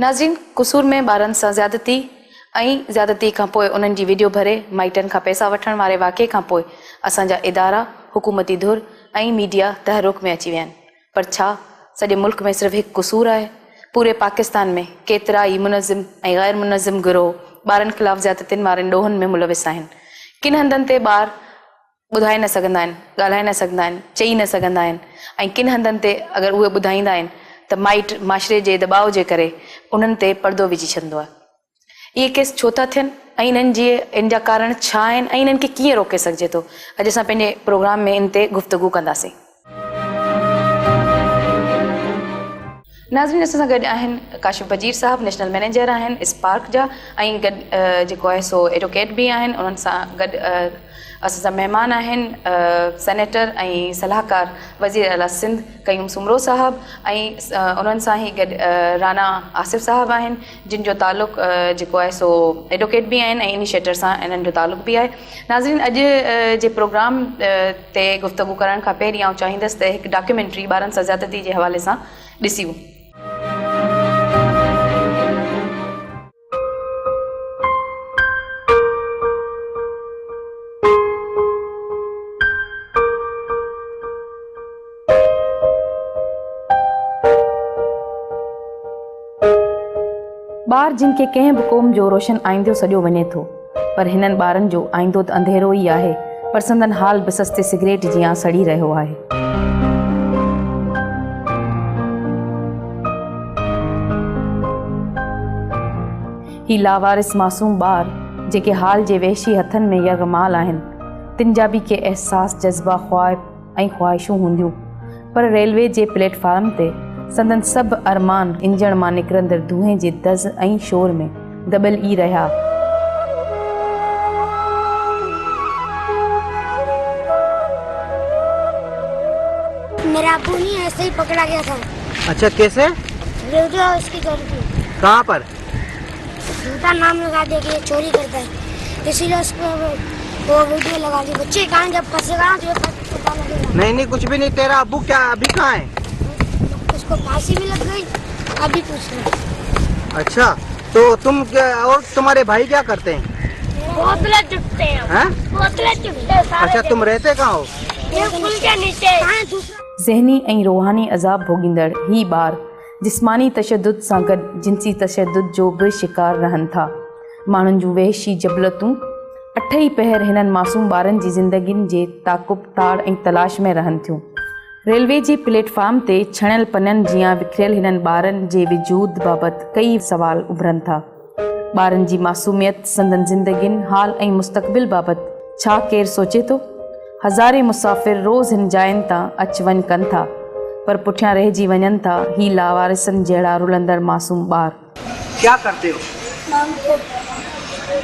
नाज़रीन, कसूर में ॿारनि सां ज़्यादती खां पोइ उन्हनि जी वीडियो भरे माइटनि खां पैसा वठण वारे वाक़े खां पोइ असांजा इदारा, हुकूमती धुर ऐं मीडिया तहरुक में अची विया आहिनि। पर छा सॼे मुल्क में सिर्फ़ु हिकु कसूर आहे? पूरे पाकिस्तान में केतिरा ई मुनज़िम ऐं ग़ैर मुनज़िम गिरोह ॿारनि ख़िलाफ़ ज़्यादतियुनि वारनि ॾोहनि में मुलविस आहिनि। किन हंधनि ते ॿार ॿुधाए न सघंदा आहिनि, ॻाल्हाए न सघंदा आहिनि, चई न सघंदा आहिनि, ऐं किन हंधनि ते अगरि उहे ॿुधाईंदा आहिनि त माइट माशरे जे दबाव जे करे उन्हनि ते पर्दो विझी छॾींदो आहे। इहे केस छो था थियनि ऐं इन जा कारण छा आहिनि ऐं इन्हनि खे कीअं रोके सघिजे थो? अॼु असां पंहिंजे प्रोग्राम में इन ते गुफ़्तगू कंदासीं। नाज़रीन, असां सां गॾु आहिनि काशिफ वज़ीर साहब, नेशनल मैनेजर आहिनि स्पार्क जा, ऐं गॾु जेको आहे सो एडवोकेट बि आहिनि। उन्हनि सां गॾु असां सां महिमान आहिनि सेनेटर ऐं सलाहकार वज़ीर आला सिंध क़यूम सुमरो साहब, ऐं उन्हनि सां ई गॾु राना आसिफ साहब आहिनि, जिन जो तालुक़ जेको आहे सो एडवोकेट बि आहिनि ऐं इनिशिएटर सां इन्हनि जो तालुक़ बि आहे। नाज़रीन, अॼु जे प्रोग्राम ते गुफ़्तगू करण खां पहिरीं आउं चाहींदसि त हिकु डॉक्यूमेंट्री ॿारनि सां ज़्यादती जे हवाले सां ॾिसूं। ॿार जिन खे कंहिं बि क़ौम जो रोशन आईंदो सॼो वञे थो, पर हिननि ॿारनि जो आईंदो त अंधेरो ई आहे, पर संदन हाल बि सस्ते सिगरेट जीअं सड़ी रहियो आहे। ही लावारिस मासूम ॿार जेके हाल जे वहशी हथनि में यरगमाल आहिनि, तिन जा बि के एहसास, जज़्बा, ख्वाहिब ऐं ख़्वाहिशूं हूंदियूं, पर रेलवे जे प्लेटफार्म ते संदन सभु अरमान इंजण मां निकिरंदड़ धुएं जे दज़ ऐं शोर में दॿल ई रहिया। मेरा अब्बू नहीं ऐसे ही पकड़ा गया था। अच्छा, कैसे? वीडियो उसकी चोरी की। कहाँ पर? झूठा नाम लगा दिया कि ये चोरी करता है, इसीलिए उसको वो वीडियो लगा दी। बच्चे कहाँ जब फंसेगा तो पता लगेगा। नहीं, कुछ भी नहीं। तेरा अब्बू क्या अभी कहाँ है? उसको फांसी भी लग गई, अभी पूछ रहे। अच्छा, तो तुम क्या और तुम्हारे भाई क्या करते हैं? बोतलें चुपते हैं। बोतलें चुपते हैं। अच्छा, तुम रहते कहाँ हो? ये पुल के नीचे। ज़हनी ऐं रूहानी अज़ाब भोगींदड़ ही ॿार जिस्मानी तशद्दुद सां गॾु जिनसी तशद्दुद जो बि शिकार रहनि था। माण्हुनि जूं वहशी जबलतूं अठ ई पहर हिननि मासूम ॿारनि जी ज़िंदगियुनि जे ताक़ुब ताड़ ऐं तलाश में रहनि थियूं। रेलवे जे प्लेटफार्म ते छणियल पननि जियां विखरियल हिननि ॿारनि जे वजूद बाबति कई सवाल उभरनि था। ॿारनि जी मासूमियत, संदन ज़िंदगियुनि, हाल ऐं मुस्तक़बिल बाबति छा केरु सोचे थो? हज़ारे मुसाफ़िर रोज़ हिन जायुनि तां अच वञ कनि था, पर पुठियां रहिजी वञनि था ही लावारिसनि जहिड़ा रुलंदड़ मासूम ॿार। क्या करते हो?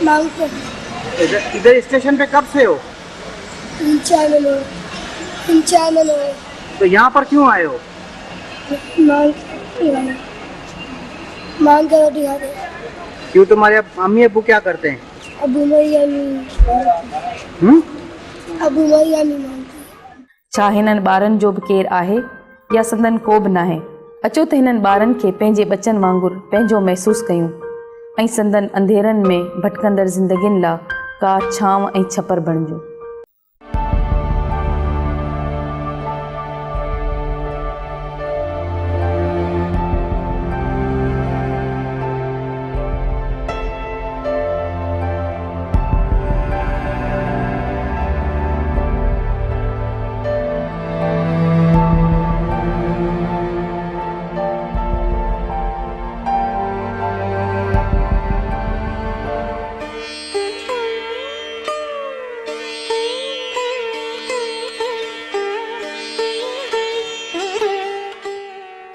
मांगते। इधर स्टेशन पे कब से हो? 3-4 महीने। तो यहाँ पर क्यों आए हो? मांग के रोटी खाते। क्यों, तुम्हारे अम्मी अब्बू क्या करते हैं? अबू मरी मांगती। छा हिननि ॿारनि जो बि केरु आहे या संदन को बि नाहे? अचो त हिननि ॿारनि खे पंहिंजे बचनि वांगुरु पंहिंजो महसूसु कयूं ऐं संदन अंधेरनि में भटकंदड़ ज़िंदगियुनि लाइ का छांव ऐं छपर बणिजूं।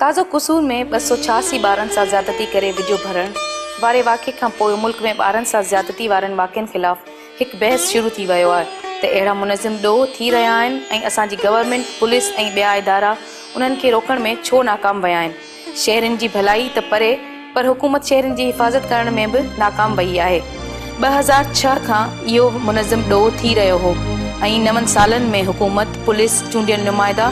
ताज़ो कसूर में 286 ॿारनि सां ज़्यादती करे वीडियो भरण वारे वाक़े खां पोइ मुल्क में ॿारनि सां ज़्यादती वारनि वाक़िअनि ख़िलाफ़ हिकु बहस शुरू थी वियो आहे त अहिड़ा मुनज़िम ॾोह थी रहिया आहिनि ऐं असांजी गवर्नमेंट, पुलिस ऐं ॿिया इदारा उन्हनि खे रोकण में छो नाकाम विया आहिनि। शहरनि जी भलाई त परे, पर हुकूमत शहरनि जी हिफ़ाज़त करण में बि नाकाम वई आहे। 2006 खां इहो मुनज़िम ॾोह थी रहियो हो ऐं 9 सालनि में हुकूमत, पुलिस, चूंडियल नुमाइंदा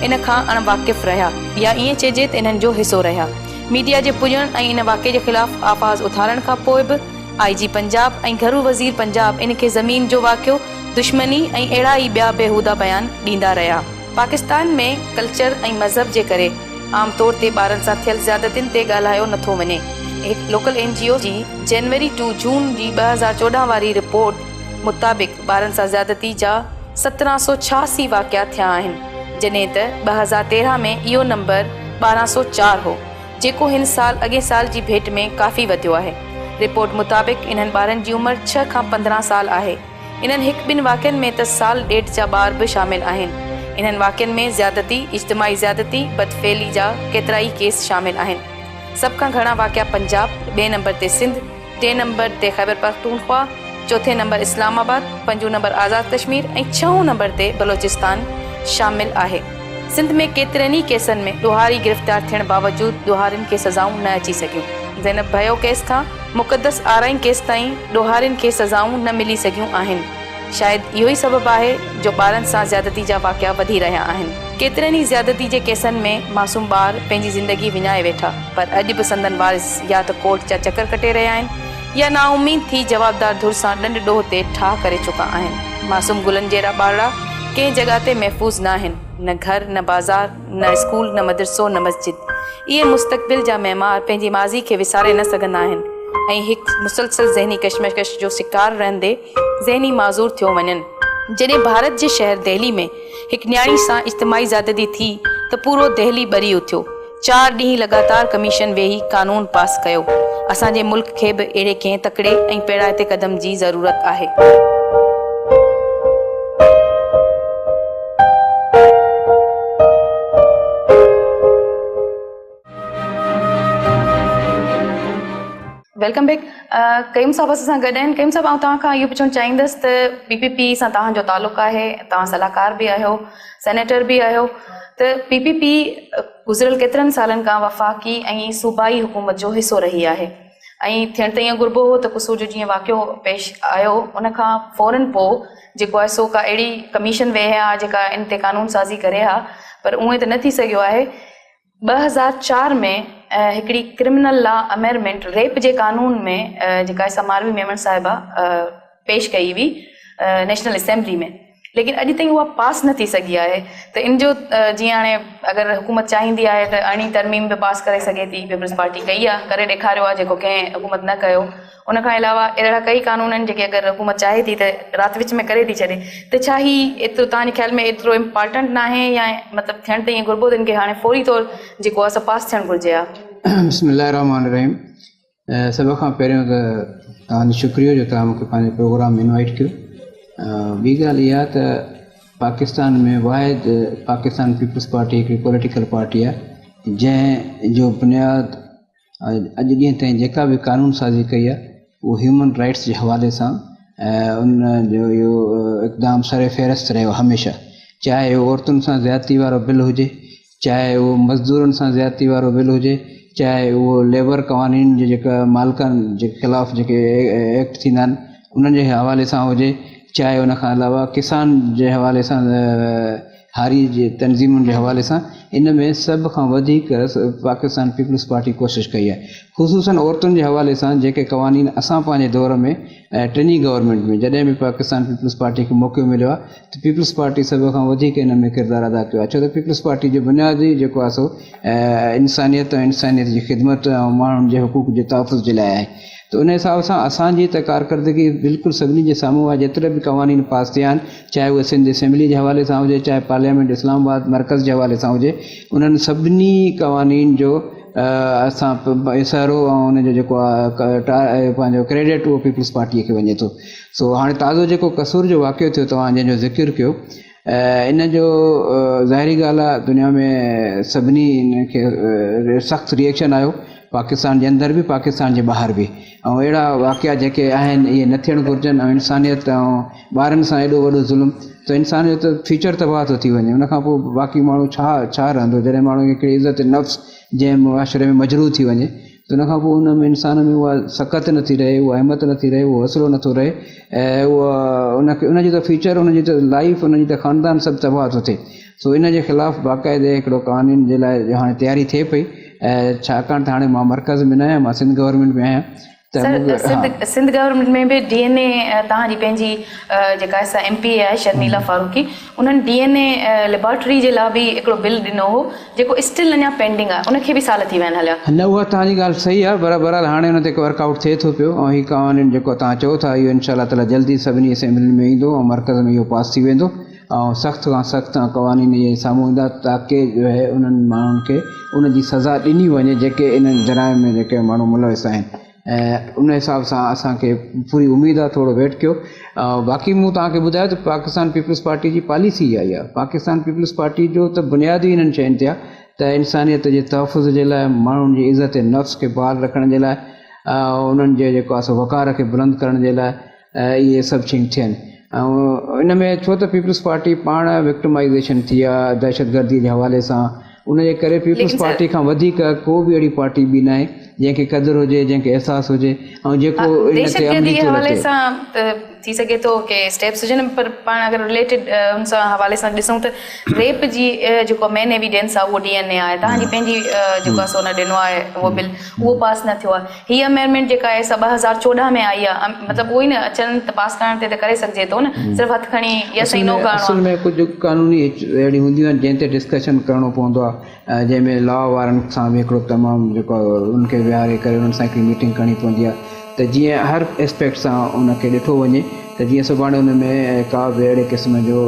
इन खां अणवाक़िफ़ रहिया या ईअं चइजे त इन्हनि जो हिसो रहिया। मीडिया जे पुॼण ऐं इन वाक़े जे ख़िलाफ़ आवाज़ उथारण खां पोइ बि IG पंजाब ऐं घरू वज़ीर पंजाब इन खे ज़मीन जो वाक़ियो, दुश्मनी ऐं अहिड़ा ई ॿिया बेहूदा बयान ॾींदा रहिया। पाकिस्तान में कल्चर ऐं मज़हब जे करे आम तौर ते ॿारनि सां थियल ज़्यादतियुनि ते ॻाल्हायो नथो वञे। हिकु लोकल NGO जी जनवरी टू जून जी 2014 वारी रिपोर्ट मुताबिक़ ॿारनि सां ज़्यादती जा 1786 वाक़िया थिया आहिनि, जॾहिं त 2013 में इहो नंबर 1204 हो, जेको हिन साल अॻे साल जी भेट में काफ़ी वधियो आहे। रिपोर्ट मुताबिक़ इन्हनि ॿारनि जी उमिरि 6 खां 15 साल आहे। इन्हनि हिकु ॿिनि वाक़ियनि में त साल ॾेढ जा ॿार बि शामिल आहिनि। इन्हनि वाक़ियनि में ज़्यादती, इज्तिमाई ज़्यादती, बदफ़ेली जा केतिरा ई केस शामिल आहिनि। सभ खां घणा वाक़िया पंजाब, ॿिए नंबर ते सिंध, टे नंबर ते ख़ैबर पख्तूनख्वा, चौथे नंबर इस्लामाबाद, पंजो नंबर आज़ाद कश्मीर ऐं छहों नंबर ते बलोचिस्तान शामिल आहे। सिंध में केतिरनि ई केसनि में ॾोहारी गिरफ़्तार थियण बावजूदु ॾोहारियुनि खे सज़ाऊं न अची सघियूं। ज़ैनब भयो केस खां मुक़दस आराइन केस ताईं ॾोहारियुनि खे सज़ाऊं न मिली सघियूं आहिनि। शायदि इहो ई सबबु आहे जो ॿारनि सां ज़्यादती जा वाक़िया वधी रहिया आहिनि। केतिरनि ई ज़्यादती जे केसनि में मासूम ॿार पंहिंजी ज़िंदगी विञाए वेठा, पर अॼु बि संदन वारिस या त कोर्ट जा चकर कटे रहिया आहिनि या नाउमीद थी जवाबदार धुर सां ॾंड ॾोह ते ठाह करे चुका आहिनि। मासूम गुलनि जहिड़ा ॿारड़ा कंहिं जॻह ते महफ़ूज़ न आहिनि, न घर, न बाज़ार, न स्कूल, न मदरसो, न मस्जिद। इहे मुस्तक़बिल जा महिमार पंहिंजी माज़ी खे विसारे न सघंदा आहिनि ऐं हिकु मुसलसल ज़हनी कशमकश जो शिकार रहंदे ज़हनी माज़ूर थियो वञनि। जॾहिं भारत जे शहर दिल्ली में हिकु न्याणी सां इज्तिमाई ज़्यादती थी त पूरो दिल्ली ॿरी उथियो। 4 ॾींहं लगातार कमीशन वेही कानून पास कयो। असांजे मुल्क खे बि अहिड़े कंहिं तकिड़े ऐं पेड़ाइते क़दम जी ज़रूरत आहे। Welcome back. कईम साहब सां गॾु आहिनि। कईम साहब, आउं तव्हां खां इहो पुछणु चाहींदसि त PPP सां तव्हांजो तालुक़ु आहे, तव्हां सलाहकार बि आहियो, सेनेटर बि आहियो, त PPP गुज़िरियल केतिरनि सालनि खां वफ़ाक़ी ऐं सूबाई हुकूमत जो हिसो रही आहे ऐं थियण त ईअं घुरिबो हो त कुसू जो जीअं वाक़ियो पेश आयो उन खां फ़ौरन पोइ जेको आहे सो का अहिड़ी कमीशन वेहे हा जेका इन ते कानून साज़ी करे हा, पर उहे त न थी सघियो आहे। 2004 में हिकिड़ी क्रिमिनल लॉ अमेंडमेंट रेप जे कानून में जेका आहे समारवी मेमन साहिबा पेश कई हुई नेशनल असेंबली में, लेकिन अॼु ताईं उहा पास न थी सघी आहे। त इन जो जीअं हाणे अगरि हुकूमत चाहींदी आहे त अरिड़हीं तरमीम बि पास करे सघे थी, पीपल्स पार्टी कई आहे, करे ॾेखारियो आहे, जेको कंहिं हुकूमत न कयो। उनखां अलावा अहिड़ा कई कानून आहिनि जेके अगरि हुकूमत चाहे थी त राति विच में करे थी छॾे। त छा ही एतिरो तव्हांजे ख्याल में एतिरो इम्पॉर्टेंट न आहे या मतिलबु थियण त ईअं घुरिबो त इनखे हाणे फौरी तौरु जेको आहे पास थियणु घुरिजे हा? बिस्मिल्लाहिर्रहमानिर्रहीम। सभ खां पहिरियों त तव्हांजो शुक्रिया जो तव्हां मूंखे पंहिंजे प्रोग्राम में इनवाइट कयो। ॿी ॻाल्हि इहा त पाकिस्तान में वाहिद पाकिस्तान पीपल्स पार्टी हिकिड़ी पॉलिटिकल पार्टी आहे जंहिंजो बुनियादु अॼु ॾींहं ताईं जेका बि कानून साज़ी कई आहे उहो ह्यूमन राइट्स जे हवाले सां उन जो इहो इक़दाम सर फ़हिरिस्त रहियो हमेशह, चाहे उहो औरतुनि सां ज़्यादती वारो बिल हुजे, चाहे उहो मज़दूरनि सां ज़्यादती वारो बिल हुजे, चाहे उहो लेबर क़वानीन जे जेका मालिकनि जे ख़िलाफ़ु जेके एक्ट थींदा आहिनि उन्हनि जे हवाले सां हुजे, चाहे उन खां अलावा किसान जे हवाले सां हारी जे तनज़ीमुनि जे हवाले सां, इन में सभ खां वधीक पाकिस्तान पीपल्स पार्टी कोशिशि कई आहे। ख़ुसूसन औरतुनि जे हवाले सां जेके क़वानीन असां पंहिंजे दौर में टिनी गवर्नमेंट में जॾहिं बि पाकिस्तान पीपल्स पार्टी खे मौक़ो मिलियो आहे त पीपल्स पार्टी सभ खां वधीक इन में किरदारु अदा कयो आहे। छो त पीपल्स पार्टी जो बुनियादी जेको आहे सो इंसानियत ऐं इंसानियत जी ख़िदमत ऐं माण्हुनि जे हुकूक जे तहफ़ुज़ जे लाइ आहे। त उन हिसाब सां असांजी त कारकर्दगी बिल्कुलु सभिनी जे साम्हूं आहे। जेतिरा बि क़वानीन पास थिया आहिनि, चाहे उहे सिंध असेंबली जे हवाले सां हुजे, चाहे पार्लियामेंट इस्लामाबाद मर्कज़ जे हवाले सां हुजे, उन्हनि सभिनी क़वानीन जो असां इशारो ऐं उनजो जेको आहे पंहिंजो क्रेडिट उहो पीपल्स पार्टीअ खे वञे थो। सो हाणे ताज़ो जेको कसूर जो वाक़ियो थियो तव्हां जंहिंजो ज़िक्र कयो, इन जो ज़ाहिरी ॻाल्हि आहे दुनिया में सभिनी इन खे सख़्तु रिएक्शन आयो, पाकिस्तान जे अंदरि बि पाकिस्तान जे ॿाहिरि बि। ऐं अहिड़ा वाक़िया जेके आहिनि इहे न थियणु घुरिजनि ऐं इंसानियत ऐं ॿारनि सां एॾो वॾो ज़ुल्म, त इंसान जो त फ्यूचर तबाह थो थी वञे। उनखां पोइ बाक़ी माण्हू छा रहंदो जॾहिं माण्हू खे हिकिड़ी इज़त नफ़्स जंहिं मुआशरे में मजरूह थी वञे, त उनखां पोइ उन में इंसान में उहा सकत नथी रहे, उहा हिमत नथी रहे, उहो हौसलो नथो रहे ऐं उहा उन उनखे उनजी त फ्यूचर, उनजी त लाइफ, उनजी त ख़ानदान सभु तबाह थो थिए। सो इन जे ख़िलाफ़ु बाक़ाइदे हिकिड़ो क़ानून जे लाइ हाणे तयारी थिए पई, छाकाणि त हाणे मां मर्कज़ में न आहियां, मां सिंध गवर्नमेंट में आहियां। सिंध गवर्नमेंट में भी DNA तव्हांजी पंहिंजी जेका असां MP आहे शर्मिला फारूकी, उन्हनि DNA लेबोरेटरी जे लाइ बि हिकिड़ो बिल ॾिनो हो जेको स्टिल अञा पेंडिंग आहे, उनखे बि साल थी विया आहिनि हलिया। न, उहा तव्हांजी ॻाल्हि सही आहे, बराबरि हाणे हुन ते वर्कआउट थिए थो पियो, ऐं हीउ क़ानून जेको तव्हां चओ था इहो इनशा ताला जल्दी सभिनी असेंबलियुनि में ईंदो ऐं मर्कज़ में इहो पास थी वेंदो ऐं सख़्तु खां सख़्तु क़वानीन इहे साम्हूं ईंदा ताकी जो आहे उन्हनि माण्हुनि खे उनजी सज़ा ॾिनी वञे जेके इन्हनि जराइम में जेके माण्हू मुलविस आहिनि। उन हिसाब सां असांखे पूरी उमेदु आहे, थोरो वेट कयो। बाक़ी मूं तव्हांखे ॿुधायो त पाकिस्तान पीपल्स पार्टी जी पॉलिसी इहा ई आहे। पाकिस्तान पीपल्स पार्टी जो त बुनियादी इन्हनि शयुनि ते आहे त इंसानियत जे तहफ़ुज़ जे लाइ, माण्हुनि जी इज़त नफ़्स खे बहाल रखण जे लाइ, उन्हनि जे जेको आहे सो वक़ार खे बुलंद करण जे लाइ इहे सभु शयूं थियनि। ऐं इन में छो त पीपल्स पार्टी पाण विक्टिमाइज़ेशन थी आहे दहशतगर्दी जे हवाले सां, उनजे करे पीपल्स पार्टी खां वधीक को बि अहिड़ी पार्टी बि न आहे जंहिंखे क़दुरु हुजे, जंहिंखे अहसासु हुजे ऐं जेको इन ते अमली तौर हवाले सां थी सघे थो की स्टेप्स हुजनि, पर पाण अगरि रिलेटेड उन सां हवाले सां ॾिसूं त रेप जी जेको मेन एविडेंस आहे उहो DNA आहे। तव्हांजी पंहिंजी जेको आहे सो न ॾिनो आहे उहो बिल, उहो पास न थियो आहे। हीअ अमेंडमेंट जेका आहे 2014 में आई आहे, मतिलबु उहो ई न अचनि त पास करण ते त करे सघिजे थो न, सिर्फ़ु हथु खणी यस ऐं नो करणो। असल में कुझु कानूनी अहिड़ी हूंदियूं आहिनि जंहिं ते डिस्कशन करिणो पवंदो आहे, जंहिंमें लॉ वारनि सां बि हिकिड़ो तमामु जेको उनखे विहारे करे उन्हनि सां हिकिड़ी मीटिंग करणी पवंदी आहे त जीअं हर एस्पेक्ट सां उनखे ॾिठो वञे त जीअं सुभाणे हुन में का बि अहिड़े क़िस्म जो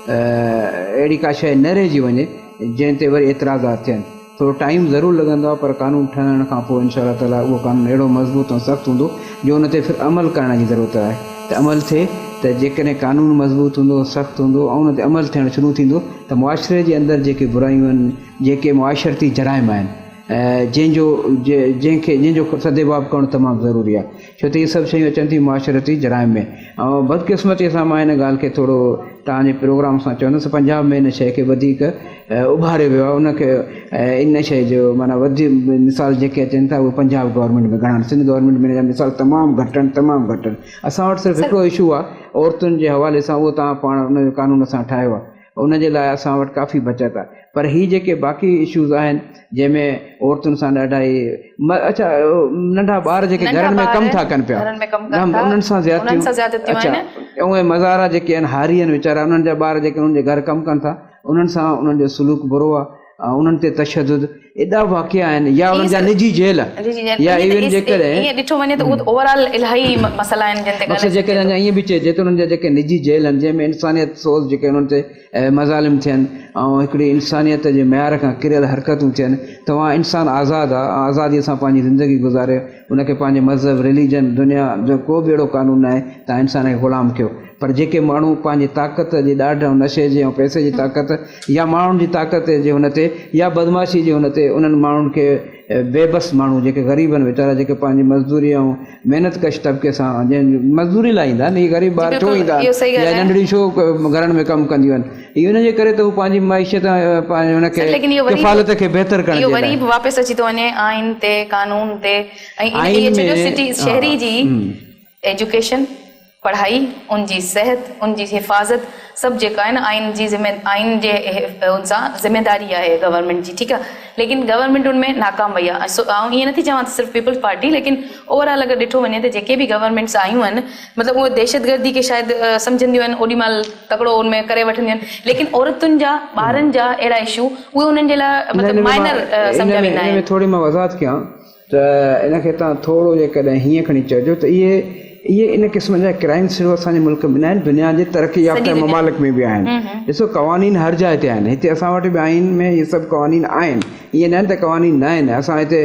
अहिड़ी का शइ न रहिजी वञे जंहिं ते वरी एतिराज़ात थियनि। थोरो टाइम ज़रूरु लॻंदो आहे, पर कानून ठहण खां पोइ इनशा ताला उहो कानून अहिड़ो मज़बूत ऐं सख़्तु हूंदो जो उन ते फिर अमल करण जी ज़रूरत आहे त अमल थिए। त जेकॾहिं कानून मज़बूत हूंदो, सख़्तु हूंदो ऐं उन ते अमल थियणु शुरू थींदो त मुआशिरे जे अंदरि जेके बुरायूं आहिनि, जेके मुआशरती जराइम आहिनि, जंहिंजो सदेबाब करणु तमामु ज़रूरी आहे, छो त इहे सभु शयूं अचनि थियूं मुआशरती जराइम में। ऐं बदकिस्मतीअ सां मां हिन ॻाल्हि खे थोरो तव्हांजे प्रोग्राम सां चवंदुसि, पंजाब में हिन शइ खे वधीक उभारियो वियो आहे। उनखे इन शइ जो माना वधीक मिसाल जेके अचनि था उहे पंजाब गवर्नमेंट में घणा, सिंध गवर्नमेंट में हिन जा मिसाल तमामु घटि आहिनि। असां वटि सिर्फ़ु हिकिड़ो इशू आहे औरतुनि जे हवाले सां, उहो तव्हां पाण उन जो कानून असां ठाहियो आहे, उन जे लाइ असां वटि काफ़ी बचत आहे। पर हीअ जेके बाक़ी इशूज़ आहिनि जंहिंमें औरतुनि सां ॾाढा ई अच्छा नंढा ॿार जेके घरनि में कमु था कनि पिया, उन्हनि सां ज़्यादतियूं, अच्छा उहे मज़ारा जेके आहिनि हारी आहिनि वीचारा, उन्हनि जा ॿार जेके उन्हनि जे घर कमु कनि था, उन्हनि सां उन्हनि जो सलूक बुरो आहे ऐं उन्हनि ते तशदुद एॾा वाक़िया आहिनि, या उन्हनि जा निजी जेल, या इवन जेकॾहिं ॾिठो वञे त ओवरऑल इलाही मसइला आहिनि जिन ते जेकॾहिं अञा ईअं बि चइजे त उन्हनि जा जेके निजी जेल आहिनि जंहिंमें इंसानियत सोच जेके उन्हनि ते मज़ालिम थियनि ऐं हिकिड़ी इंसानियत जे मयार खां किरियल हरकतूं थियनि, तव्हां इंसानु आज़ादु आहे, आज़ादीअ सां पंहिंजी ज़िंदगी गुज़ारे, उनखे पंहिंजे मज़हब, रिलीजन, दुनिया जो को बि अहिड़ो क़ानून न आहे तव्हां इंसान खे ग़ुलाम कयो। पर जेके माण्हू पंहिंजी ताक़त जे ॾाढ ऐं नशे जे ऐं पैसे जी ताक़त या माण्हुनि जी ताक़त जे हुन ते या बदमाशी जे हुन ते, उन्हनि माण्हुनि खे बेबस माण्हू जेके ग़रीब आहिनि वीचारा, जेके पंहिंजी मज़दूरी ऐं महिनत कश तबिके सां जंहिं मज़दूरी लाइ ईंदा आहिनि, इहे ग़रीब ॿार छो ईंदा आहिनि या नंढड़ी छो घरनि में कमु कंदियूं आहिनि, इहो इन जे करे त हू पंहिंजी मैशियत पंहिंजे हुनखे किफ़ालत खे बहितर करण जे लाइ वापसि अची थो वञे आइन ते, कानून ते, ऐं शहरी जी एजुकेशन, पढ़ाई, उनजी सिहत, उनजी हिफ़ाज़त सभु जेका आहे न आइन जे उन सां ज़िम्मेदारी आहे गवर्नमेंट जी, ठीकु आहे। लेकिन गवर्नमेंट उनमें नाकाम वई आहे। ऐं ईअं नथी चवां त सिर्फ़ु पीपल्स पार्टी, लेकिन ओवरऑल अगरि ॾिठो वञे त जेके बि गवर्नमेंट्स आयूं आहिनि, मतिलबु उहे दहशतगर्दी खे शायदि सम्झंदियूं आहिनि, ओॾीमहिल तकिड़ो उनमें करे वठंदियूं आहिनि, लेकिन औरतुनि जा, ॿारनि जा अहिड़ा इशू उहे उन्हनि जे लाइ मतिलबु माइनर सम्झ में न आहे। थोरी मां वज़ाहत कयां त इनखे तव्हां थोरो जेकॾहिं हीअं खणी चइजो त इहे इन क़िस्म जा क्राइम सिर्फ़ु असांजे मुल्क में न आहिनि, दुनिया जे तरक़ी याफ़्ता ममालिक में बि आहिनि। ॾिसो क़वानीन हर जाइ ते आहिनि, हिते असां वटि बि आइन में इहे सभु क़वानीन आहिनि, ईअं न आहिनि त क़वानीन न आहिनि। असां हिते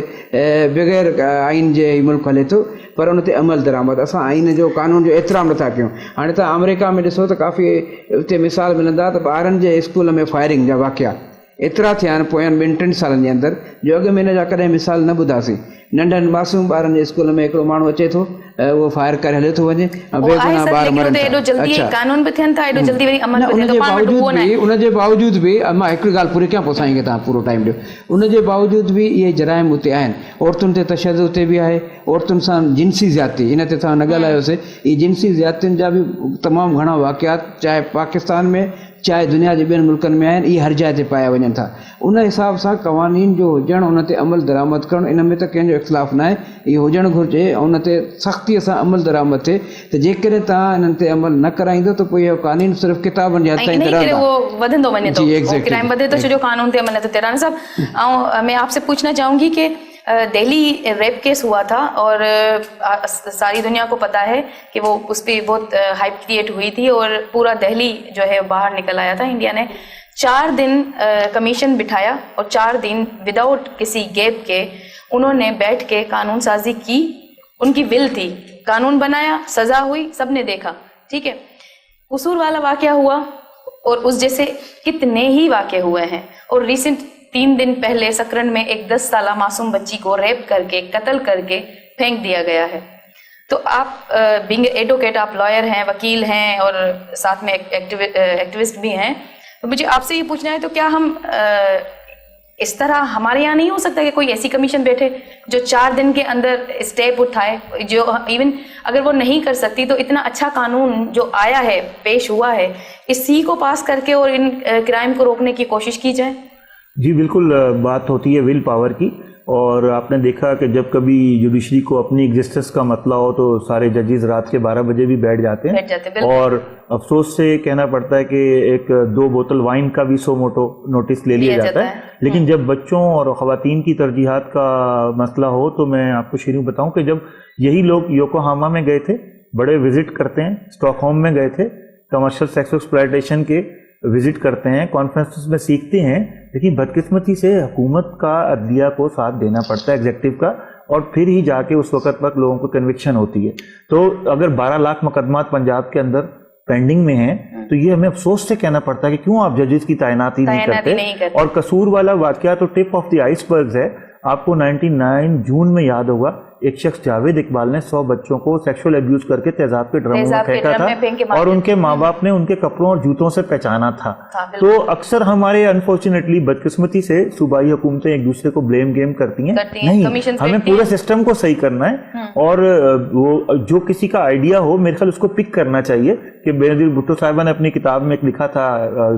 बग़ैर आइन जे मुल्क हले थो, पर उन ते अमल दरामद, असां आइन जो कानून जो एतिराम नथा कयूं। हाणे तव्हां अमेरिका में ॾिसो त काफ़ी उते मिसाल मिलंदा त ॿारनि जे स्कूल में फायरिंग जा वाक़िया, एतिरा थिया आहिनि पोयनि 2-3 सालनि जे अंदरि जो अॻु में हिन जा कॾहिं मिसाल न ॿुधासीं। नंढनि मासूम ॿारनि जे स्कूल में हिकिड़ो माण्हू अचे थो, उहो फायर करे हले थो वञे ऐं बेगुनाह ॿार मरनि था। कानून बि थियनि था, एॾो जल्दी वरी अमल बि थिए थो। उनजे बावजूद बि मां हिकिड़ी ॻाल्हि पूरी कयां, पोइ साईं खे तव्हां पूरो टाइम ॾियो। उनजे बावजूद बि इहे जराइम उते आहिनि। औरतुनि ते तशदुद ते बि आहे, औरतुनि सां जिन्सी ज़्यादती, इन ते तव्हां न ॻाल्हायोसीं। इहे जिन्सी ज़्यादतियुनि जा बि तमामु घणा वाक़ियात चाहे पाकिस्तान में चाहे दुनिया जे ॿियनि मुल्कनि में आहिनि, इहे हर जाइ ते पाया वञनि था। उन हिसाब सां क़वानीन जो हुजणु, उन ते अमल दरामद करणु, इन में त कंहिंजो इख़्तिलाफ़ न आहे, इहो हुजणु घुरिजे ऐं उन ते सख़्तीअ सां अमल दरामद थिए। त जेकॾहिं तव्हां इन्हनि ते अमल न कराईंदो त पोइ इहो कानून सिर्फ़ु किताबनि जे हद ताईं वधंदो वञे थो, क्राइम वधे थो, छो कानून ते अमल नथो थिए। राणा साहब, मैं आपसे पूछना चाहूँगी कि दिल्ली रेप केस हुआ था और सारी दुनिया को पता है कि वो उस पर बहुत हाइप क्रिएट हुई थी और पूरा दिल्ली जो है बाहर निकल आया था। इंडिया ने 4 दिन कमीशन बिठाया और 4 दिन विदाउट किसी गैप के उन्होंने बैठ के कानून साजी की। उनकी विल थी, कानून बनाया, सजा हुई, सबने देखा, ठीक है। कसूर वाला वाक़या हुआ और उस जैसे कितने ही वाक़े हुए हैं। और रिसेंट 3 दिन पहले सकरन में एक 10 साला मासूम बच्ची को रेप करके, कत्ल करके फेंक दिया गया है। तो आप बीइंग एडवोकेट, आप लॉयर हैं, वकील हैं और साथ में एक्टिविस्ट भी हैं, तो मुझे आपसे ये पूछना है, तो क्या हम इस तरह हमारे यहाँ नहीं हो सकता कि कोई ऐसी कमीशन बैठे जो 4 दिन के अंदर स्टेप उठाए, जो इवन अगर वो नहीं कर सकती तो इतना अच्छा कानून जो आया है, पेश हुआ है, इसी को पास करके और इन क्राइम को रोकने की कोशिश की जाए? जी बिल्कुल, बात होती है विल पावर की। और आपने देखा कि जब कभी जुडिशरी को अपनी एग्जिस्टेंस का मसला हो तो सारे जजेस रात के 12 बजे भी बैठ जाते हैं। और अफसोस से कहना पड़ता है कि एक 2 बोतल वाइन का भी सो मोटो नोटिस ले लिया जाता है। लेकिन जब बच्चों और ख़वातीन की तरजीहात का मसला हो तो मैं आपको शुरू बताऊं कि जब यही लोग योकोहामा में गए थे, बड़े विजिट करते हैं, स्टॉकहोम में गए थे, कमर्शियल सेक्स एक्सप्लॉयटेशन के विजिट करते हैं, कॉन्फ्रेंसेस में सीखते हैं, लेकिन बदकिस्मती से हुकूमत का अदलिया को साथ देना पड़ता है, एग्जेक्टिव का, और फिर ही जाके उस वक्त तक लोगों को कन्विक्शन होती है। तो अगर 12 लाख मुकदमात पंजाब के अंदर पेंडिंग में हैं, तो ये हमें अफसोस से कहना पड़ता है कि क्यों आप जजेस की तैनाती नहीं करते। और कसूर वाला वाकया तो टिप ऑफ द आइसबर्ग है। आपको 99 जून में याद होगा, एक शख्स जावेद इकबाल ने 100 बच्चों को सेक्सुअल अब्यूज करके तेजाब के ड्रमों में फेंका था और उनके माँ बाप ने उनके कपड़ों और जूतों से पहचाना था। तो अक्सर हमारे अनफॉर्चुनेटली बदकिस्मती से सूबाई हुकूमतें एक दूसरे को ब्लेम गेम करती हैं। नहीं, हमें पूरे सिस्टम को सही करना है और वो जो किसी का आइडिया हो, मेरे ख्याल उसको पिक करना चाहिए। कि बेनजीर भुट्टो साहिबा ने अपनी किताब में लिखा था,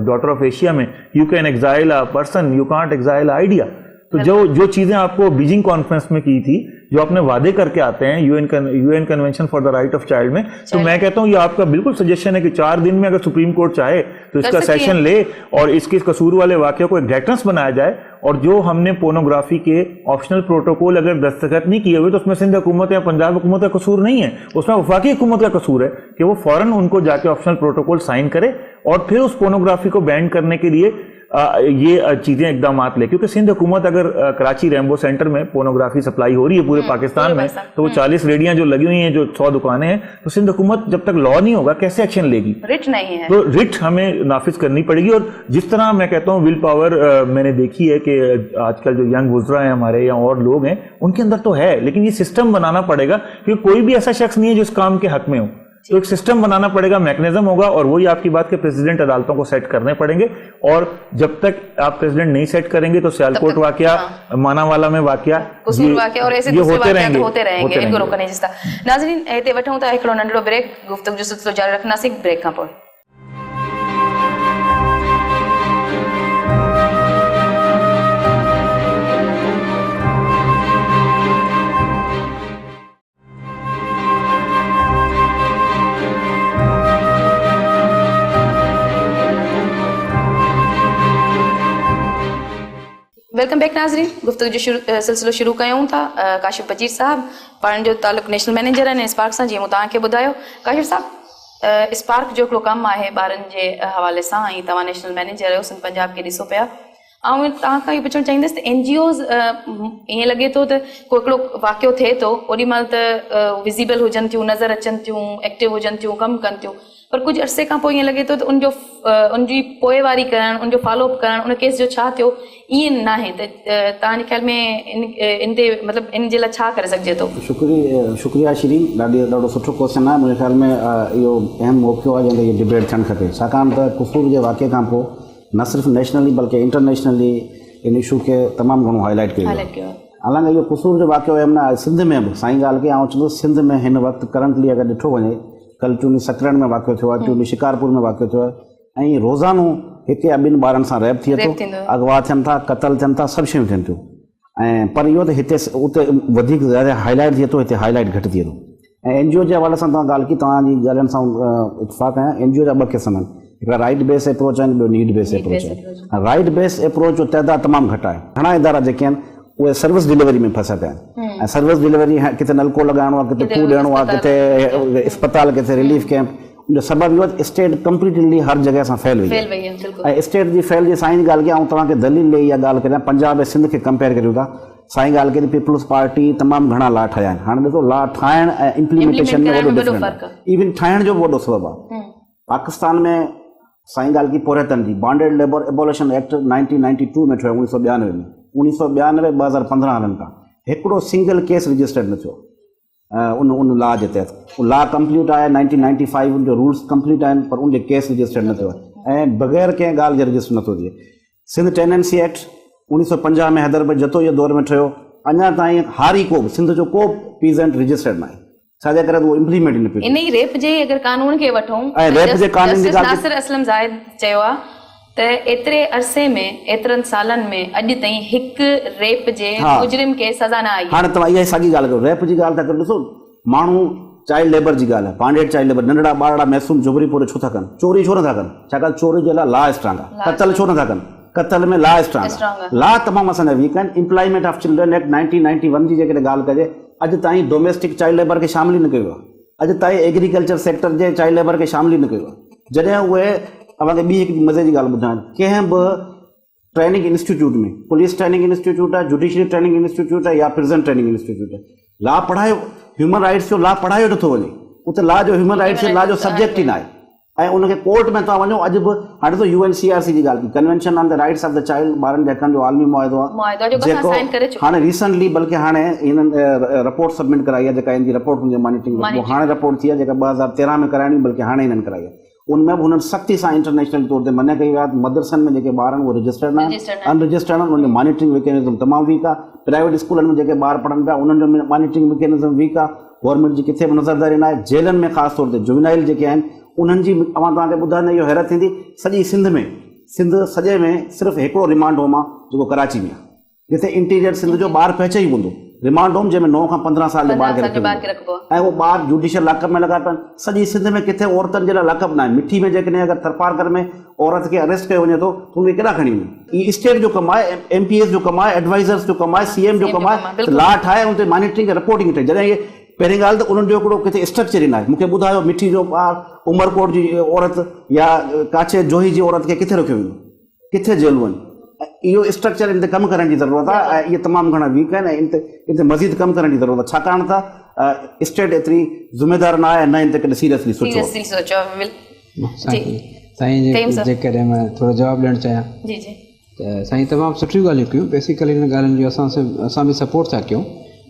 डॉटर ऑफ एशिया में, you can exile a person, you can't exile idea. तो जो चीजें आपको बीजिंग कॉन्फ्रेंस में की थी, जो आपने वादे करके आते हैं UN convention for the right of child में, तो मैं कहता हूँ ये आपका बिल्कुल सजेशन है कि 4 दिन में अगर सुप्रीम कोर्ट चाहे तो इसका सेशन ले और इसके कसूर वाले वाक़े को एक डेटरेंस बनाया जाए। और जो हमने पोर्नोग्राफी के ऑप्शनल प्रोटोकॉल अगर दस्तखत नहीं किए हुए तो उसमें सिंध हुकूमत या पंजाब हुकूमत का कसूर नहीं है, उसमें वफाकी हुकूमत का कसूर है कि वो फौरन उनको जाके ऑप्शनल प्रोटोकॉल साइन करे और फिर उस पोर्नोग्राफी को बैन करने के लिए ये चीजें इकदाम ले। क्योंकि सिंध हुकूमत अगर कराची रेम्बो सेंटर में पोर्नोग्राफी सप्लाई हो रही है पूरे पाकिस्तान में, तो वो 40 रेडियां जो लगी हुई हैं, जो 100 दुकानें हैं, तो सिंध हुकूमत जब तक लॉ नहीं होगा कैसे एक्शन लेगी? रिट नहीं है, तो रिट हमें नाफिज करनी पड़ेगी। और जिस तरह मैं कहता हूँ विल पावर मैंने देखी है कि आजकल जो यंग वुज़रा हैं हमारे या और लोग हैं, उनके अंदर तो है, लेकिन ये सिस्टम बनाना पड़ेगा क्योंकि कोई भी ऐसा शख्स नहीं है जो इस काम के हक में हो। तो एक सिस्टम बनाना पड़ेगा, मैकेनिज्म होगा, और वही आपकी बात के प्रेसिडेंट अदालतों को सेट करने पड़ेंगे। और जब तक आप प्रेसिडेंट नहीं सेट करेंगे तो सियालकोट वाकया, मानावाला में वाकया, और ऐसे होते रहेंगे, इनको रोकने जिसता। नाज़रीन, हिते वठूं था हिकिड़ो नंढड़ो ब्रेक, गुफ्तगू जो सिलसिलो जारी रखंदासीं ब्रेक खां पोइ। वेलकम बैक नाज़रीन, गुफ्तगू जो सिलसिलो शुरू कयूं था। काशिफ पचीर साहब पाण जो तालुक़ नेशनल मैनेजर आहिनि स्पार्क सां, जीअं मूं तव्हांखे ॿुधायो। काशिफ साहब, स्पार्क जो हिकिड़ो कमु आहे ॿारनि जे हवाले सां, ऐं तव्हां नेशनल मैनेजर आहियो, सिंध पंजाब खे ॾिसो पिया। ऐं तव्हां खां इहो पुछणु चाहींदसि त NGOs ईअं लॻे थो त को हिकिड़ो वाक़ियो थिए थो, ओॾी महिल त विज़िबल हुजनि थियूं, नज़र अचनि थियूं, एक्टिव हुजनि थियूं, कमु कनि थियूं, पर कुझु अरसे खां पोइ ईअं लॻे थो त उनजी पोइवारी करणु, उनजो फॉलोअप करणु, उन केस जो छा थियो ईअं न आहे। त तव्हांजे ख्याल में इन ते मतिलबु इन जे लाइ छा करे सघिजे थो? शुक्रिया श्री, ॾाढो सुठो क्वेश्चन आहे। मुंहिंजे ख़्याल में इहो अहम मौक़ो आहे जंहिंते इहो डिबेट थियणु खपे, छाकाणि त कसूर जे वाक़े खां पोइ न सिर्फ़ु नेशनली बल्कि इंटरनेशनली इन इशू खे तमामु घणो हाईलाइट कयो। हालांकि इहो कसूर जो वाक़ियो आहे न सिंध में बि, साईं ॻाल्हि खे चवंदुसि सिंध में हिन वक़्तु करंटली अगरि ॾिठो वञे, कल चूनी सकरण में वाक़ियो थियो आहे, चूनी शिकारपुर में वाक़ियो थियो आहे, ऐं रोज़ानो हिकु या ॿिनि ॿारनि सां रेप थिए थो, अगवा थियनि था, क़तल थियनि था, सभु शयूं थियनि थियूं। ऐं पर इहो त हिते उते वधीक ज़्यादा हाईलाइट थिए थो, हिते हाईलाइट घटि थिए थो। ऐं एन जी ओ जे हवाले सां तव्हां ॻाल्हि की, तव्हांजी ॻाल्हियुनि सां इतफ़ाक़ आहियां। एन जी ओ जा ॿ क़िस्म आहिनि, हिकिड़ा राइट बेस अप्रोच आहिनि, ॿियो नीड बेस अप्रोच आहे। राइट बेस अप्रोच जो तइदाद तमामु घटि आहे। घणा इदारा जेके आहिनि उहे सर्विस डिलीवरी में फसिया पिया आहिनि, ऐं सर्विस डिलीवरी किथे नलको लॻाइणो आहे, किथे फूड ॾियणो आहे, किथे अस्पताल, किथे रिलीफ कैंप। उनजो सबबु इहो आहे स्टेट कंप्लीटली हर जॻह सां फैल वई आहे। ऐं स्टेट जी फैल जी साईं जी ॻाल्हि कयां, ऐं तव्हांखे दलील ॾेई इहा ॻाल्हि करियां, पंजाब ऐं सिंध खे कंपेयर करियूं था, साईं ॻाल्हि करी पीपल्स पार्टी तमामु घणा लॉ ठाहिया आहिनि। हाणे ॾिसो लॉ ठाहिण ऐं इम्प्लीमेंटेशन में वॾो डिफरेंस आहे, इवन ठाहिण जो बि वॾो सबबु आहे। पाकिस्तान में साईं ॻाल्हि की पोरतन जी बॉन्डेड लेबर एबोलिशन एक्ट 1992 में ठहियो, 1992 में, 1992 2015 हलनि था, हिकिड़ो सिंगल केस रजिस्टर्ड न थियो उन लॉ जे तहत। लॉ कंप्लीट आहे 1995, उनजो रूल्स कंप्लीट आहिनि, पर उनजे केस रजिस्टर्ड न थियो ऐं बग़ैर कंहिं ॻाल्हि जे रजिस्टर नथो थिए। सिंध टेनेंसी एक्ट 1950 में हैदर भाई जतो जे दौर में ठहियो, अञा ताईं हारी को बि सिंध जो को पीजेंट रजिस्टर्ड न आहे, छाजे करे उहो इम्प्लीमेंट न पियो। इन ई रेप जे अगरि कानून खे वठूं, ऐं रेप जे कानून जी ॻाल्हि नासिर असलम ज़ाहिद चयो आहे त एतिरे अरसे में, एतिरनि सालनि में अॼु ताईं हिकु रेप जे मुजरिम खे सज़ा न आई। हाणे तव्हां इहा साॻी ॻाल्हि कयो, रेप जी ॻाल्हि था कयो। ॾिसो माण्हू चाइल्ड लेबर जी ॻाल्हि आहे, बॉन्डेड चाइल्ड लेबर, नंढड़ा ॿारड़ा मासूम जुबरी पूरे छो था कनि, चोरी छो नथा कनि, छाकाणि चोरी जे लाइ लॉ स्ट्रांग आहे। क़तल छो नथा कनि, क़तल में लॉ स्ट्रांग आहे, लॉ तमामु असांजा वीक आहिनि। एम्प्लॉयमेंट ऑफ चिल्ड्रन एक्ट 1991 जी जेकॾहिं ॻाल्हि कजे, अॼु ताईं डोमेस्टिक चाइल्ड लेबर खे शामिल ई न कयो आहे, अॼु ताईं एग्रीकल्चर सेक्टर जे चाइल्ड लेबर खे शामिल ई न कयो आहे। जॾहिं उहे तव्हांखे ॿी हिकु मज़े जी ॻाल्हि ॿुधायां, कंहिं बि ट्रेनिंग इंस्टीट्यूट में, पुलिस ट्रेनिंग इंस्टीट्यूट आहे, जुडिशरी ट्रेनिंग इंस्टीट्यूट आहे, या प्रिजन ट्रेनिंग इंस्टीट्यूट आहे, लॉ पढ़ायो, ह्यूमन राइट्स जो लॉ पढ़ायो नथो वञे, उते लॉ जो ह्यूमन राइट्स जो लॉ जो सब्जेक्ट ई न आहे। ऐं उनखे कोर्ट में तव्हां वञो, अॼु बि हाणे ॾिसो UNCRC जी ॻाल्हि, convention on the rights of the child, ॿारनि जे हक़नि जो आलमी मुआहिदो आहे, जेको हाणे रिसेंटली बल्कि हाणे हिननि रिपोर्ट सबमिट कराई आहे, जेका हिनजी रिपोर्ट हुनजी मॉनिटरिंग, हाणे रिपोर्ट थी आहे जेका 2013 में कराइणी, बल्कि हाणे हिननि कराई आहे। उनमें बि हुननि सख़्ती सां इंटरनेशनल तौर ते मञा कई आहे, मदरसनि में जेके ॿार आहिनि उहे रजिस्टर्ड न आहिनि, अनरजिस्टर्ड आहिनि, उनजो मॉनिटरिंग मैकेनिज़म तमामु वीक आहे। प्राइवेट स्कूलनि में जेके ॿार पढ़नि पिया उन्हनि जो मॉनिटरिंग मैकेनिज़म वीक आहे, गवर्नमेंट जी किथे बि नज़रदारी न आहे। जेलनि में ख़ासि तौर ते जुवेनाइल जेके आहिनि उन्हनि जी तव्हांखे ॿुधाईंदे इहो हैरत थींदी, सॼी सिंध सॼे में सिर्फ़ु हिकिड़ो रिमांड होम आहे जेको कराची में आहे, जिते इंटीरियर सिंध जो ॿारु पहुचे ई हूंदो, रिमांड होम जंहिंमें 9 खां 15 साल जे ॿार खे रखिबो ऐं उहो ॿार जुडिशियल लॉकअप में लॻा पिया आहिनि। सॼी सिंध में किथे औरतुनि जे लाइ लॉकअप न आहे। मिठी में जेकॾहिं अगरि थरपारकर में औरत खे अरेस्ट कयो वञे थो त उनखे केॾा खणी वञे। इहा स्टेट जो कमु आहे, MPS जो कमु आहे, एडवाइज़र्स जो कमु आहे, CM जो कमु आहे, लॉ ठाहे उन ते मॉनिटरिंग रिपोर्टिंग ठहे। जॾहिं इहे पहिरीं ॻाल्हि त उन्हनि जो हिकिड़ो किथे स्ट्रक्चर ई न आहे। मूंखे ॿुधायो मिठी जो ॿारु, उमरकोट जी औरत या काचे जोही जी औरत खे किथे रखियो वेंदो, किथे जेलूं आहिनि। इहो स्ट्रक्चर इन ते कमु करण जी ज़रूरत आहे ऐं इहे तमामु घणा वीक आहिनि ऐं इन ते मज़ीद कमु करण जी ज़रूरत आहे, छाकाणि त स्टेट एतिरी ज़िम्मेदार न आहे, न इन ते कॾहिं सीरियसली सोचो। साईं जेकॾहिं मां थोरो जवाबु ॾियणु चाहियां त साईं तमामु सुठियूं ॻाल्हियूं कयूं। बेसिकली हिन ॻाल्हियुनि जो असां बि सपोर्ट था कयूं।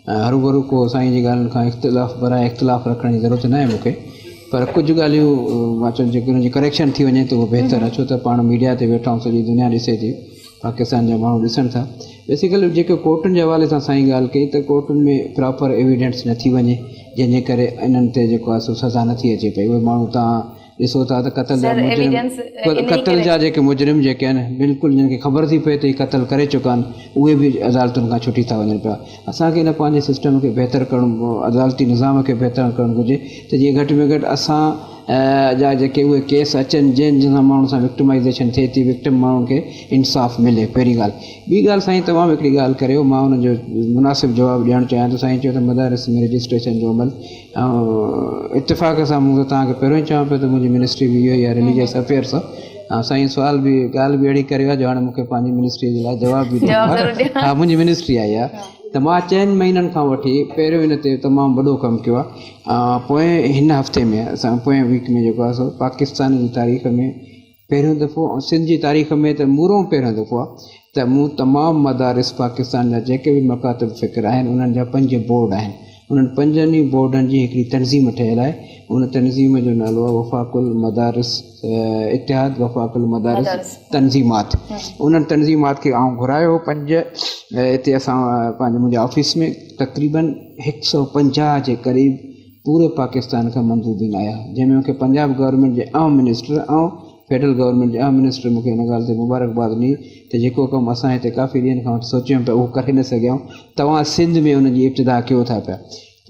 हरूभरू को साईं जी ॻाल्हियुनि खां इख़्तिलाफ़ रखण जी ज़रूरत न आहे मूंखे, पर कुझु ॻाल्हियूं मां चवां जेकी हुनजी करेक्शन थी वञे त उहो बहितरु आहे, छो त पाण मीडिया ते वेठा आहियूं, सॼी दुनिया ॾिसे थी, पाकिस्तान जा माण्हू ॾिसनि था। बेसिकली जेके कोर्टुनि जे हवाले सां साईं ॻाल्हि कई त कोर्टुनि में प्रॉपर एविडेंस न थी वञे, जंहिंजे करे इन्हनि ते जेको आहे सो सज़ा नथी अचे पई। उहे माण्हू तव्हां ॾिसो था त क़तल जा जेके मुजरिम जेके आहिनि बिल्कुलु जिन खे ख़बर थी पए त हीअ क़तल करे चुका आहिनि, उहे बि अदालतुनि खां छुटी था वञनि पिया। असांखे इन पंहिंजे सिस्टम खे बहितरु करणु, अदालती निज़ाम खे बहितरु करणु घुरिजे त जीअं घटि में घटि असां जा जेके उहे केस अचनि जंहिं माण्हुनि सां विक्टिमाइज़ेशन थिए थी, विक्टिम माण्हुनि खे इंसाफ़ मिले, पहिरीं ॻाल्हि। ॿी ॻाल्हि साईं तमामु हिकिड़ी ॻाल्हि करियो, मां हुनजो मुनासिबु जवाबु ॾियणु चाहियां थो। साईं चयो त मदारिस में रजिस्ट्रेशन जो अमल, ऐं इत्तेफ़ाक़ सां मूं तव्हांखे पहिरियों ई चवां पियो त मुंहिंजी मिनिस्ट्री बि इहो ई आहे, रिलीजियस अफेयर्स आहे। साईं सुवाल बि ॻाल्हि बि अहिड़ी करियो आहे जो हाणे मूंखे पंहिंजी मिनिस्ट्री जे लाइ जवाबु बि ॾियणो आहे। हा, मुंहिंजी मिनिस्ट्री आई आहे। त मां 4 महीननि खां वठी पहिरियों इन ते तमामु वॾो कमु कयो आहे। पोइ हिन हफ़्ते में असां पोएं वीक में जेको आहे सो पाकिस्तान जी तारीख़ में पहिरियों दफ़ो ऐं सिंध जी तारीख़ में त मूरों पहिरियों दफ़ो आहे त मूं तमामु मदारिस पाकिस्तान जा जेके बि मकातब फ़िक्र आहिनि उन्हनि जा 5 बोर्ड आहिनि, उन्हनि 5 ई बोर्डनि जी हिकिड़ी तनज़ीम ठहियलु आहे। उन तनज़ीम जो नालो आहे वफ़ाक़ुल मदारिस इतिहाद वफ़ाक़ुल मदारिस तनज़ीमात। उन्हनि तनज़ीमात खे आउं घुरायो 5 हिते असां पंहिंजे मुंहिंजे ऑफिस में तक़रीबन 150 जे क़रीब पूरे पाकिस्तान खां मंज़ूर आया, जंहिंमें मूंखे पंजाब गवर्नमेंट जे आम मिनिस्टर ऐं फेडरल गवर्नमेंट जे आम मिनिस्टर मूंखे हिन ॻाल्हि ते मुबारकबाद ॾिनी त जेको कमु असां हिते काफ़ी ॾींहंनि खां सोचियूं पिया उहो करे न सघियऊं, तव्हां सिंध में उन जी इब्तिदा कयो था पिया।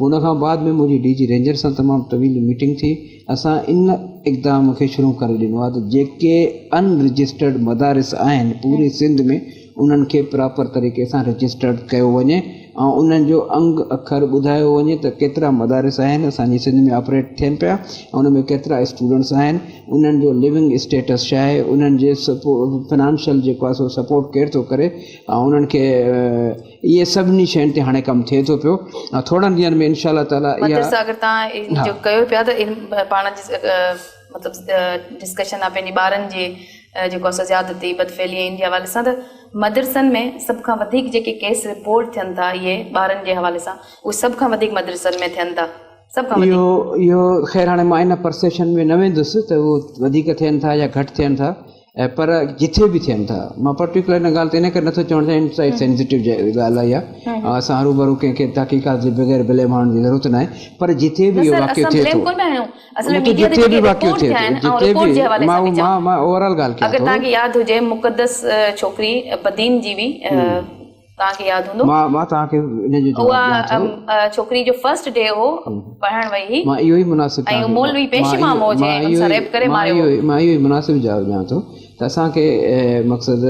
उन खां बाद में मुंहिंजी DG रेंजर सां तमामु तवील मीटिंग थी। असां इन इक़दाम खे शुरू करे ॾिनो आहे त जेके अनरजिस्टर्ड मदारिस आहिनि पूरे सिंध में उन्हनि खे प्रॉपर तरीक़े सां रजिस्टर्ड कयो वञे ऐं उन्हनि जो अंग अखर ॿुधायो वञे त केतिरा मदारिस आहिनि असांजी सिंध में ऑपरेट थियनि पिया ऐं उन में केतिरा स्टूडेंट्स आहिनि, उन्हनि जो लिविंग स्टेटस छा आहे, उन्हनि जे फिनांशियल जेको आहे सो सपोर्ट केरु थो करे ऐं उन्हनि खे इहे सभिनी शयुनि ते हाणे कमु थिए थो पियो। थोरनि ॾींहंनि में इंशाअल्लाह ताला अगरि तव्हां जो कयो पिया त पाण मतिलबु डिस्कशन आहे पंहिंजी ॿारनि जे जेको आहे ज़्यादती बदफ़ैली ऐं इन जे हवाले सां त मदरसनि में सभ खां वधीक जेके केस रिपोर्ट थियनि था इहे ॿारनि जे हवाले सां उहे सभ खां वधीक मदरसनि में थियनि था। इहो ख़ैर हाणे मां इन परसेप्शन में न वेंदुसि त उहो वधीक थियनि था या घटि थियनि था, पर जिथे बि थियनि था मां पर्टिकुलर इन ॻाल्हि ते इन करे नथो चवणु चाहियां, इनसाइड सेंसिटिव ॻाल्हि आहे इहा, असां हरू कंहिंखे तहक़ीक़ात जे बग़ैर बिले माण्हुनि जी ज़रूरत न आहे, पर जिथे बि इहो वाक़ियो थिए थो जिथे बि वाक़ियो थिए थो जिथे बि मां ओवरऑल ॻाल्हि कयां अगरि तव्हांखे यादि हुजे मुक़दस छोकिरी बदीन जी बि तव्हांखे यादि हूंदो मां तव्हांखे इन जो उहा छोकिरी जो फर्स्ट डे हो पढ़ण वई हुई मां इहो ई मुनासिब ऐं मौलवी पेशमाम हो जे हुन सां रेप करे मारियो मां इहो ई मुनासिब जवाब ॾियां थो त असांखे मक़सदु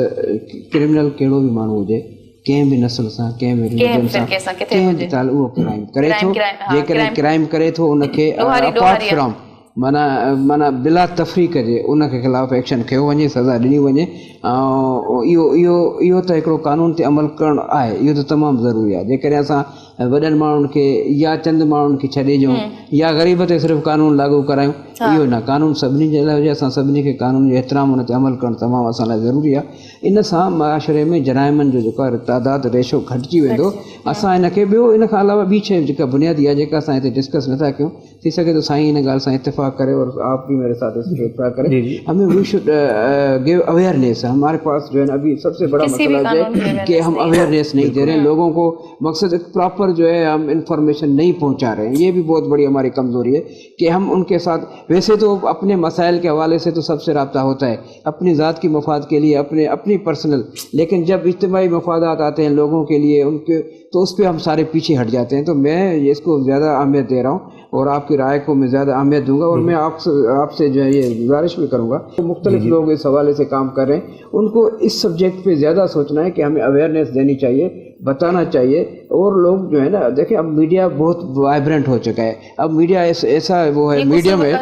क्रिमिनल कहिड़ो बि माण्हू हुजे कंहिं बि नस्ल सां कंहिं बि रिलीजन सां कंहिं बि ताल उहो क्राइम करे थो, जेकॾहिं क्राइम करे थो उनखे अपार्ट फ्रॉम माना बिला तफ़रीक़ जे उनखे ख़िलाफ़ु एक्शन खयो वञे, सज़ा ॾिनी वञे। ऐं इहो त हिकिड़ो कानून ते अमल करणु आहे, इहो त तमामु ज़रूरी आहे। जेकॾहिं असां वॾनि माण्हुनि खे या चंद माण्हुनि खे छॾे ॾियूं या ग़रीब ते सिर्फ़ु कानून लागू करायूं, इहो न, कानून सभिनी जे लाइ हुजे, असां सभिनी खे कानून जो एतिराम हुन ते अमल करणु तमामु असां लाइ ज़रूरी आहे। इन सां मुआशरे में जराइमनि जो जेको आहे तादादु रेशो घटिजी वेंदो। असां हिनखे ॿियो इन खां अलावा ॿी शइ जेका बुनियादी आहे जेका असां हिते डिस्कस नथा कयूं, थी सघे थो साईं इन ॻाल्हि सां इत्तेफ़ाक़ करे और आप भी मेरे साथ इससे इत्तेफ़ाक़ करें, हमें वी शुड गिव अवेयरनेस। हमारे पास जो है अभी सबसे बड़ा मसला है कि हम अवेयरनेस नहीं दे रहे हैं लोगों को, मकसद प्रॉपर जो है हम इंफॉर्मेशन नहीं पहुंचा रहे हैं। ये भी बहुत बड़ी हमारी कमज़ोरी है कि हम उनके साथ वैसे तो अपने मसाइल के हवाले से तो सबसे रब्ता होता है अपनी ज़ात की मफाद के लिए, अपनी पर्सनल, लेकिन जब इज्तिमाई मफादात आते हैं लोगों के लिए उनके, तो उस पर हम सारे पीछे हट जाते हैं। तो मैं इसको ज़्यादा अहमियत दे रहा हूँ और आपकी राय को मैं ज़्यादा अहमियत दूंगा और मैं आपसे जो है ये गुजारिश भी करूँगा तो मुख्तलिफ लोग इस हवाले से काम कर रहे हैं, उनको इस सब्जेक्ट पे ज़्यादा सोचना है कि हमें अवेयरनेस देनी चाहिए, बताना चाहिए। और लोग जो है ना, देखिए अब मीडिया बहुत वाइब्रेंट हो चुका है, अब मीडिया ऐसा वो है मीडिया में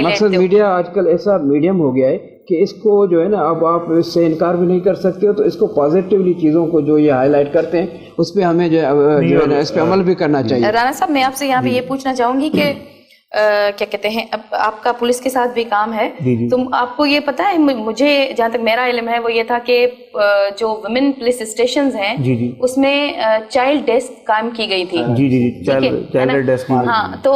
मकसद मीडिया आजकल ऐसा मीडियम हो गया है कि इसको जो है ना, अब आप इससे इनकार भी नहीं कर सकते हो, तो इसको पॉजिटिवली चीज़ों को जो ये हाईलाइट करते हैं उस पर हमें जो है ना इस पर अमल भी करना चाहिए। राणा साहब, मैं आपसे यहाँ पे ये पूछना चाहूँगी कि क्या कहते हैं, अब आपका पुलिस के साथ भी काम है, तो आपको ये पता है, मुझे जहाँ तक मेरा इल्म है वो ये था कि जो वुमेन पुलिस स्टेशन हैं उसमें चाइल्ड डेस्क कायम की गई थी। चाइल्ड डेस्क, हाँ, तो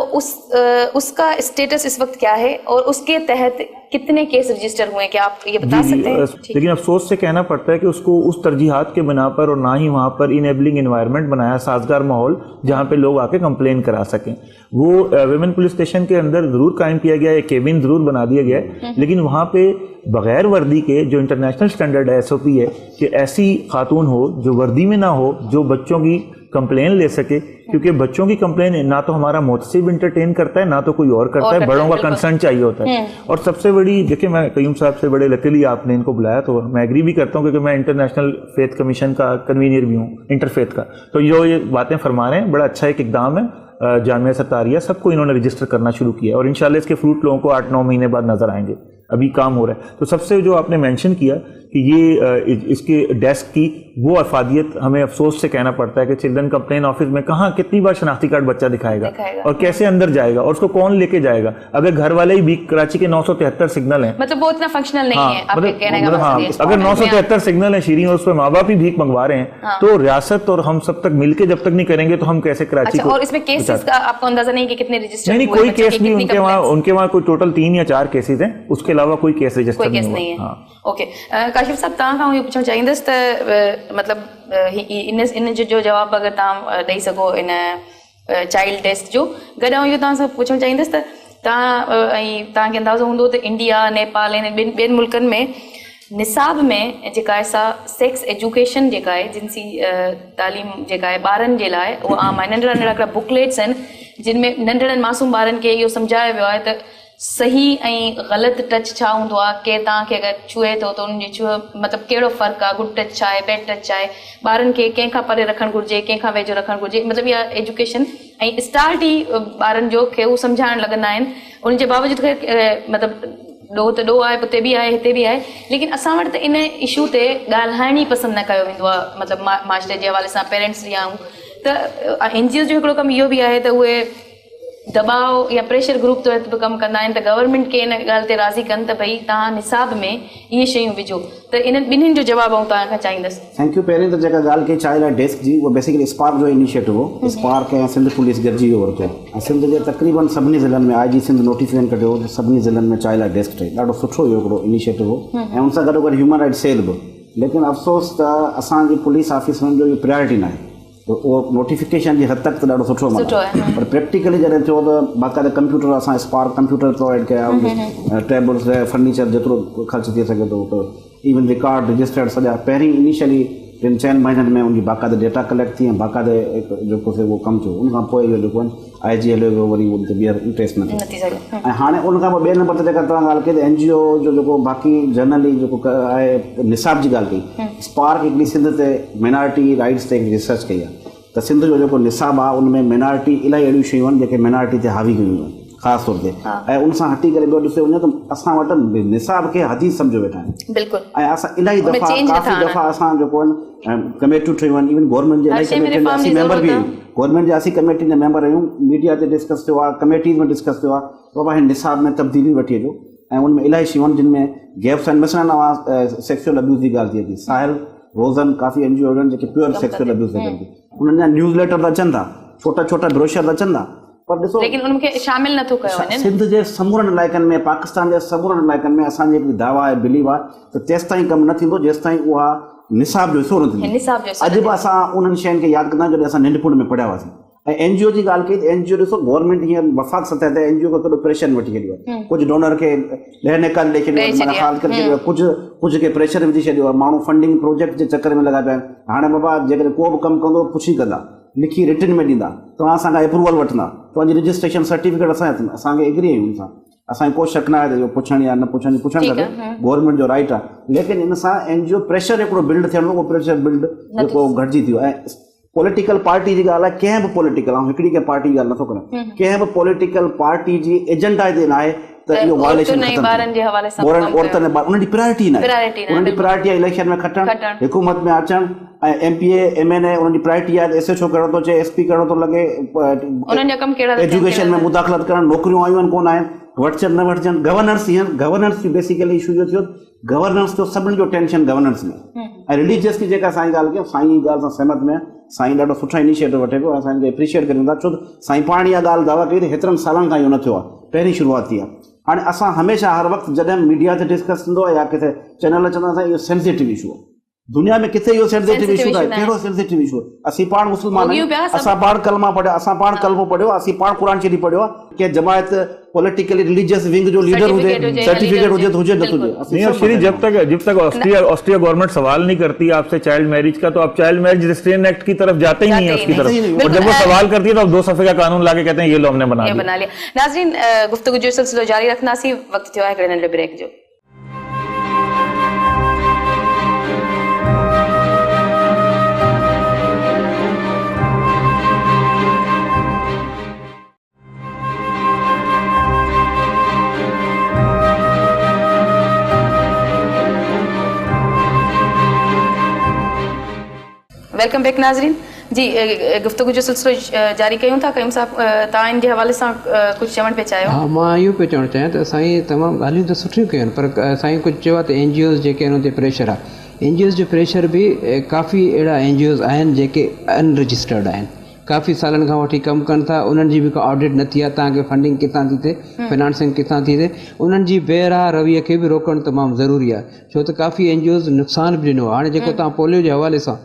उसका स्टेटस इस वक्त क्या है और उसके तहत कितने केस रजिस्टर हुए, क्या आप ये बता सकते हैं? लेकिन अफसोस से कहना पड़ता है कि उसको उस तरजीहात के बिना पर और ना ही वहाँ पर इनेबलिंग एनवायरनमेंट बनाया, साजगार माहौल जहाँ पे लोग आके कंप्लेन करा सकें। वो वुमेन पुलिस स्टेशन के अंदर ज़रूर कायम किया गया है, केबिन ज़रूर बना दिया गया है, लेकिन वहाँ पे बगैर वर्दी के जो इंटरनेशनल स्टैंडर्ड है, SOP है कि ऐसी खातून हो जो वर्दी में ना हो, जो बच्चों की कंप्लेन ले सके, क्योंकि बच्चों की कंप्लेन ना तो हमारा मोहतसिब इंटरटेन करता है ना तो कोई और करता है, बड़ों का कंसर्न चाहिए होता है। और सबसे बड़ी, देखिए मैं कयूम साहब से बड़े लकीली आपने इनको बुलाया, तो मैं एग्री भी करता हूँ क्योंकि मैं इंटरनेशनल फेथ कमीशन का कन्वीनियर भी हूँ, इंटरफेथ का। तो ये बातें फरमा रहे हैं, बड़ा अच्छा एक इकदाम है। जामिया सतारिया सबको इन्होंने रजिस्टर करना शुरू किया और इंशाल्लाह इसके फ्रूट लोगों को 8-9 महीने बाद नजर आएंगे, अभी काम हो रहा है। तो सबसे जो आपने मेंशन किया कि ये इसके डेस्क की वो अफादियत हमें अफसोस से कहना पड़ता है कि चिल्ड्रन कंप्लेन ऑफिस में कहाँ कितनी बार शनाख्ती कार्ड बच्चा दिखाएगा और कैसे अंदर जाएगा और उसको कौन लेके जाएगा। अगर घर वाले ही भी कराची के 973 सिग्नल हैं, मतलब वो इतना फंक्शनल नहीं है आपके कहने का हाँ, मतलब अगर 973 सिग्नल है शीरी और उस पर माँ बाप ही भीख मंगवा रहे हैं, तो रियासत और हम सब तक मिलके जब तक नहीं करेंगे तो हम कैसे कराची को। और इसमें केसेस का आपको अंदाजा नहीं कि कितने रजिस्टर नहीं, कोई केस नहीं उनके वहाँ कोई टोटल 3 या 4 केसेस हैं, उसके अलावा कोई केस रजिस्टर नहीं है। ओके, काशिफ साहब तव्हां खां इहो पुछणु चाहींदसि त मतिलबु इन जो जवाबु अगरि तव्हां ॾेई सघो इन चाइल्ड डेस्क जो, गॾु इहो तव्हां सां पुछणु चाहींदसि त तव्हांखे अंदाज़ो हूंदो त इंडिया, नेपाल ऐं ॿियनि मुल्कनि में निसाब में जेका आहे सा सेक्स एजुकेशन जेका आहे जिनसी तालीम जेका आहे ॿारनि जे लाइ उहा आम आहे। नंढड़ा नंढड़ा हिकिड़ा बुकलेट्स आहिनि जिन में नंढड़नि मासूम ॿारनि खे इहो सम्झायो वियो आहे त सही ऐं ग़लति टच छा हूंदो आहे, केरु तव्हांखे अगरि छुए थो त उनजी मतिलबु कहिड़ो फ़र्क़ु आहे, गुड टच छा आहे, बैड टच छा आहे, ॿारनि खे कंहिंखां परे रखणु घुरिजे, कंहिंखां वेझो रखणु घुरिजे, मतिलबु इहा एजुकेशन ऐं स्टार्ट ई ॿारनि जो खे उहो सम्झाइणु लॻंदा आहिनि। उनजे बावजूदि मतिलबु ॾोह त ॾोह आहे, उते बि आहे हिते बि आहे, लेकिन असां वटि त इन इशू ते ॻाल्हाइण ई पसंदि न कयो वेंदो आहे, मतिलबु मास्टर जे हवाले सां पेरेंट्स जी आहियूं त NGO जो हिकिड़ो कमु इहो बि आहे त उहे दबाव या प्रेशर ग्रुप तौर ते कमु कंदा आहिनि त गवर्नमेंट खे इन ॻाल्हि ते राज़ी कनि त भई तव्हां निसाब में इहे शयूं विझो, त इन ॿिन्हिनि जो जवाबु आऊं तव्हां खां चाहींदसि। Thank U. पहिरीं त जेका ॻाल्हि कई चाइल्ड डेस्क जी, उहो बेसिकली स्पार्क जो इनिशिएटिव हो। स्पार्क ऐं सिंध पुलिस गॾिजी वियो वरितो ऐं सिंध जे तक़रीबन सभिनी ज़िलनि में IG सिंध नोटिफिकेशन कढियो त सभिनी ज़िलनि में चाइल्ड डेस्क ठही। ॾाढो सुठो इहो हिकिड़ो इनिशिएटिव हो ऐं उन सां गॾोगॾु ह्यूमन राइट सेल बि। लेकिन अफ़सोस त असांजी पुलिस ऑफिसरनि जो इहो प्रायोरिटी न आहे, तो उहो नोटिफिकेशन जी हद तक त ॾाढो सुठो आहे, पर प्रैक्टिकली जॾहिं थियो त बाक़ाइदा कंप्यूटर असां स्पार्क कंप्यूटर प्रोवाइड कया, टेबल्स फर्नीचर जेतिरो ख़र्च थी सघे थो, त इवन रिकॉर्ड रजिस्टर्ड सॼा पहिरीं इनिशियली 3-4 महीननि में उनजी बाक़ाइदा डेटा कलेक्ट थी ऐं बाक़ाइदा जेको उहो कमु थियो। उनखां पोइ इहो जेको आहे IG हलियो वियो, वरी उन ते ॿीहर इंट्रेस्ट न थियो। ऐं हाणे उनखां पोइ ॿिए नंबर ते जेका तव्हां ॻाल्हि कई त NGO जो जेको बाक़ी जनरली जेको आहे निसाब जी ॻाल्हि कई, स्पार्क हिकिड़ी सिंध ते माइनॉरिटी राइट्स ते रिसर्च कई आहे त सिंध जो जेको निसाब आहे उनमें माइनॉरिटी इलाही अहिड़ियूं शयूं आहिनि जेके माइनॉरिटी ते हावी कयूं आहिनि ख़ासि तौर ते, ऐं उन सां हटी करे ॿियो ॾिसो वञे त असां वटि निसाब खे हदीस सम्झो वेठा आहियूं। बिल्कुलु। ऐं असां इलाही दफ़ा काफ़ी दफ़ा असां जेको आहिनि कमेटियूं ठहियूं आहिनि, इवन गवर्नमेंट जे इलाही कमेटियुनि जा असीं मेंबर बि आहियूं, गवर्नमेंट जे असीं कमेटी जा मेंबर आहियूं, मीडिया ते डिस्कस थियो आहे, कमेटीज़ में डिस्कस थियो आहे, बाबा हिन निसाब में तब्दीली वठी अचो ऐं उनमें इलाही शयूं आहिनि जिन में गैप्स आहिनि। मसइलन तव्हां सेक्सुअल अब्यूज़ जी ॻाल्हि थिए थी, साहिल रोज़न काफ़ी NGO आहिनि जेके प्योर सेक्सुअल अब्यूज़ ते कनि थी, उन्हनि जा न्यूज़ लेटर त अचनि था, छोटा छोटा ब्रोशर अचनि था, पर ॾिसो लेकिन उनखे शामिल नथो कयो वञे। सिंध जे समूरनि इलाइक़नि में, पाकिस्तान जे समूरनि इलाइक़नि में असांजी हिकिड़ी दावा आहे, बिलीव आहे त तेसिताईं कमु न थींदो जेसिताईं उहा निसाब जो हिसो न थींदो। अॼु बि असां उन्हनि शयुनि खे यादि कंदा आहियूं जॾहिं असां नंढपण में पढ़िया हुआसीं। ऐं NGO जी ॻाल्हि कई त NGO ॾिसो गवर्नमेंट हीअं वफ़ाक़ सतह ते NGO खां केॾो प्रेशर वठी छॾियो आहे, कुझु डोनर खे ॾह निकाल ॾेई छॾियो आहे, ख़ाली करे छॾियो आहे, कुझु खे प्रेशर विझी छॾियो आहे, माण्हू फंडिंग प्रोजेक्ट जे चकर में लॻा पिया आहिनि। हाणे बाबा जेकॾहिं को बि कमु कंदो पुछी कंदा, लिखी रिटन में ॾींदा, तव्हां असांखां अप्रूवल वठंदा, तव्हांजी रजिस्ट्रेशन सर्टिफिकेट असांखे एग्री आहियूं, हुन सां असांखे को शक न आहे त इहो पुछणु या न पुछणु खपे, गवर्नमेंट जो राइट आहे। लेकिन इन सां NGO प्रेशर हिकिड़ो बिल्ड थियणो, उहो प्रेशर बिल्ड जेको घटिजी थियो। ऐं पॉलिटिकल पार्टी जी ॻाल्हि आहे, कंहिं बि पॉलिटिकल, ऐं हिकिड़ी कंहिं पार्टी जी ॻाल्हि नथो कयां, कंहिं बि पॉलिटिकल पार्टी जी एजेंडा ते न आहे त इहो वायलेशन औरतुनि उन्हनि जी प्रायोरिटी न आहे, उन्हनि जी प्रायोरिटी आहे इलेक्शन में खटणु, हुकूमत में अचणु, ऐं MPA MNA उन्हनि जी प्रायोरिटी आहे त SHO कहिड़ो थो चए, SP कहिड़ो थो लॻे, एजुकेशन में मुदाख़लत करणु, नौकरियूं आयूं आहिनि कोन आहिनि, वठजनि न वठजनि, गवर्नेंस हीअं गवर्नेंस जो बेसिकली इशू जो थियो, गवर्नेंस जो सभिनी जो टेंशन गवर्नेंस में। ऐं रिलीजियस की जेका साईं ॻाल्हि कयूं, साईं जी ॻाल्हि सां सहमत में, साईं ॾाढो सुठा इनिशिएटिव वठे पियो, असांखे एप्रिशिएट कयूं था, छो त साईं पाण इहा ॻाल्हि दावा कई त हेतिरनि सालनि खां इहो न थियो आहे, पहिरीं शुरूआत थी आहे। हाणे असां हमेशह हर वक़्तु जॾहिं मीडिया ते डिस्कस थींदो आहे या किथे चैनल चवंदासीं इहो सेंसिटिव इशू आहे, दुनिया में किथे इहो सेंसिटिव इशू आहे, कहिड़ो सेंसिटिव इशू आहे? असीं पाण मुस्लमान आहियूं, असां पाण कलमा पढ़िया, असां पाण कलमो पढ़ियो, असीं पाण क़ुरान शरीफ़ पढ़ियो आहे, कंहिं जमायत पॉलिटिकली रिलीजियस विंग जो लीडर हुजे, सर्टिफिकेट हुजे तो हुजे न हुजे। श्री जब तक ऑस्ट्रिया गवर्नमेंट सवाल नहीं करती आपसे चाइल्ड मैरिज का, तो आप चाइल्ड मैरिज रिस्ट्रेन एक्ट की तरफ जाते ही नहीं है उसकी तरफ, और जब वो सवाल करती है तो आप 2 सफ़े का कानून लाके कहते हैं ये लो हमने बना लिया। नाज़रीन, गुफ्तगू जो सिलसिलो जारी रखंदासीं, वक्त थियो आहे हिकिड़े नंढे ब्रेक जो। वेलकम बैक नाज़रीन जी गुफ्तगू जो सिलसिलो जारी कयूं था कयूं साहब तव्हां इन जे हवाले सां कुझु चवणु पिया चाहियो हाँ मां इहो पियो चवणु चाहियां त साईं तमामु ॻाल्हियूं त सुठियूं कयूं आहिनि पर साईं कुझु चयो आहे त NGOs जेके आहिनि उन ते प्रेशर आहे NGOs जो प्रेशर बि काफ़ी अहिड़ा NGOs आहिनि जेके अनरजिस्टर्ड आहिनि काफ़ी सालनि खां वठी कमु कनि था उन्हनि जी बि का ऑडिट न थी आहे तव्हांखे फंडिंग किथां थी थिए फाइनेंसिंग किथां थी थिए उन्हनि जी बेराह रवैये खे बि रोकणु तमामु ज़रूरी आहे छो त काफ़ी NGOs नुक़सान बि ॾिनो आहे हाणे जेको तव्हां पोलियो जे हवाले सां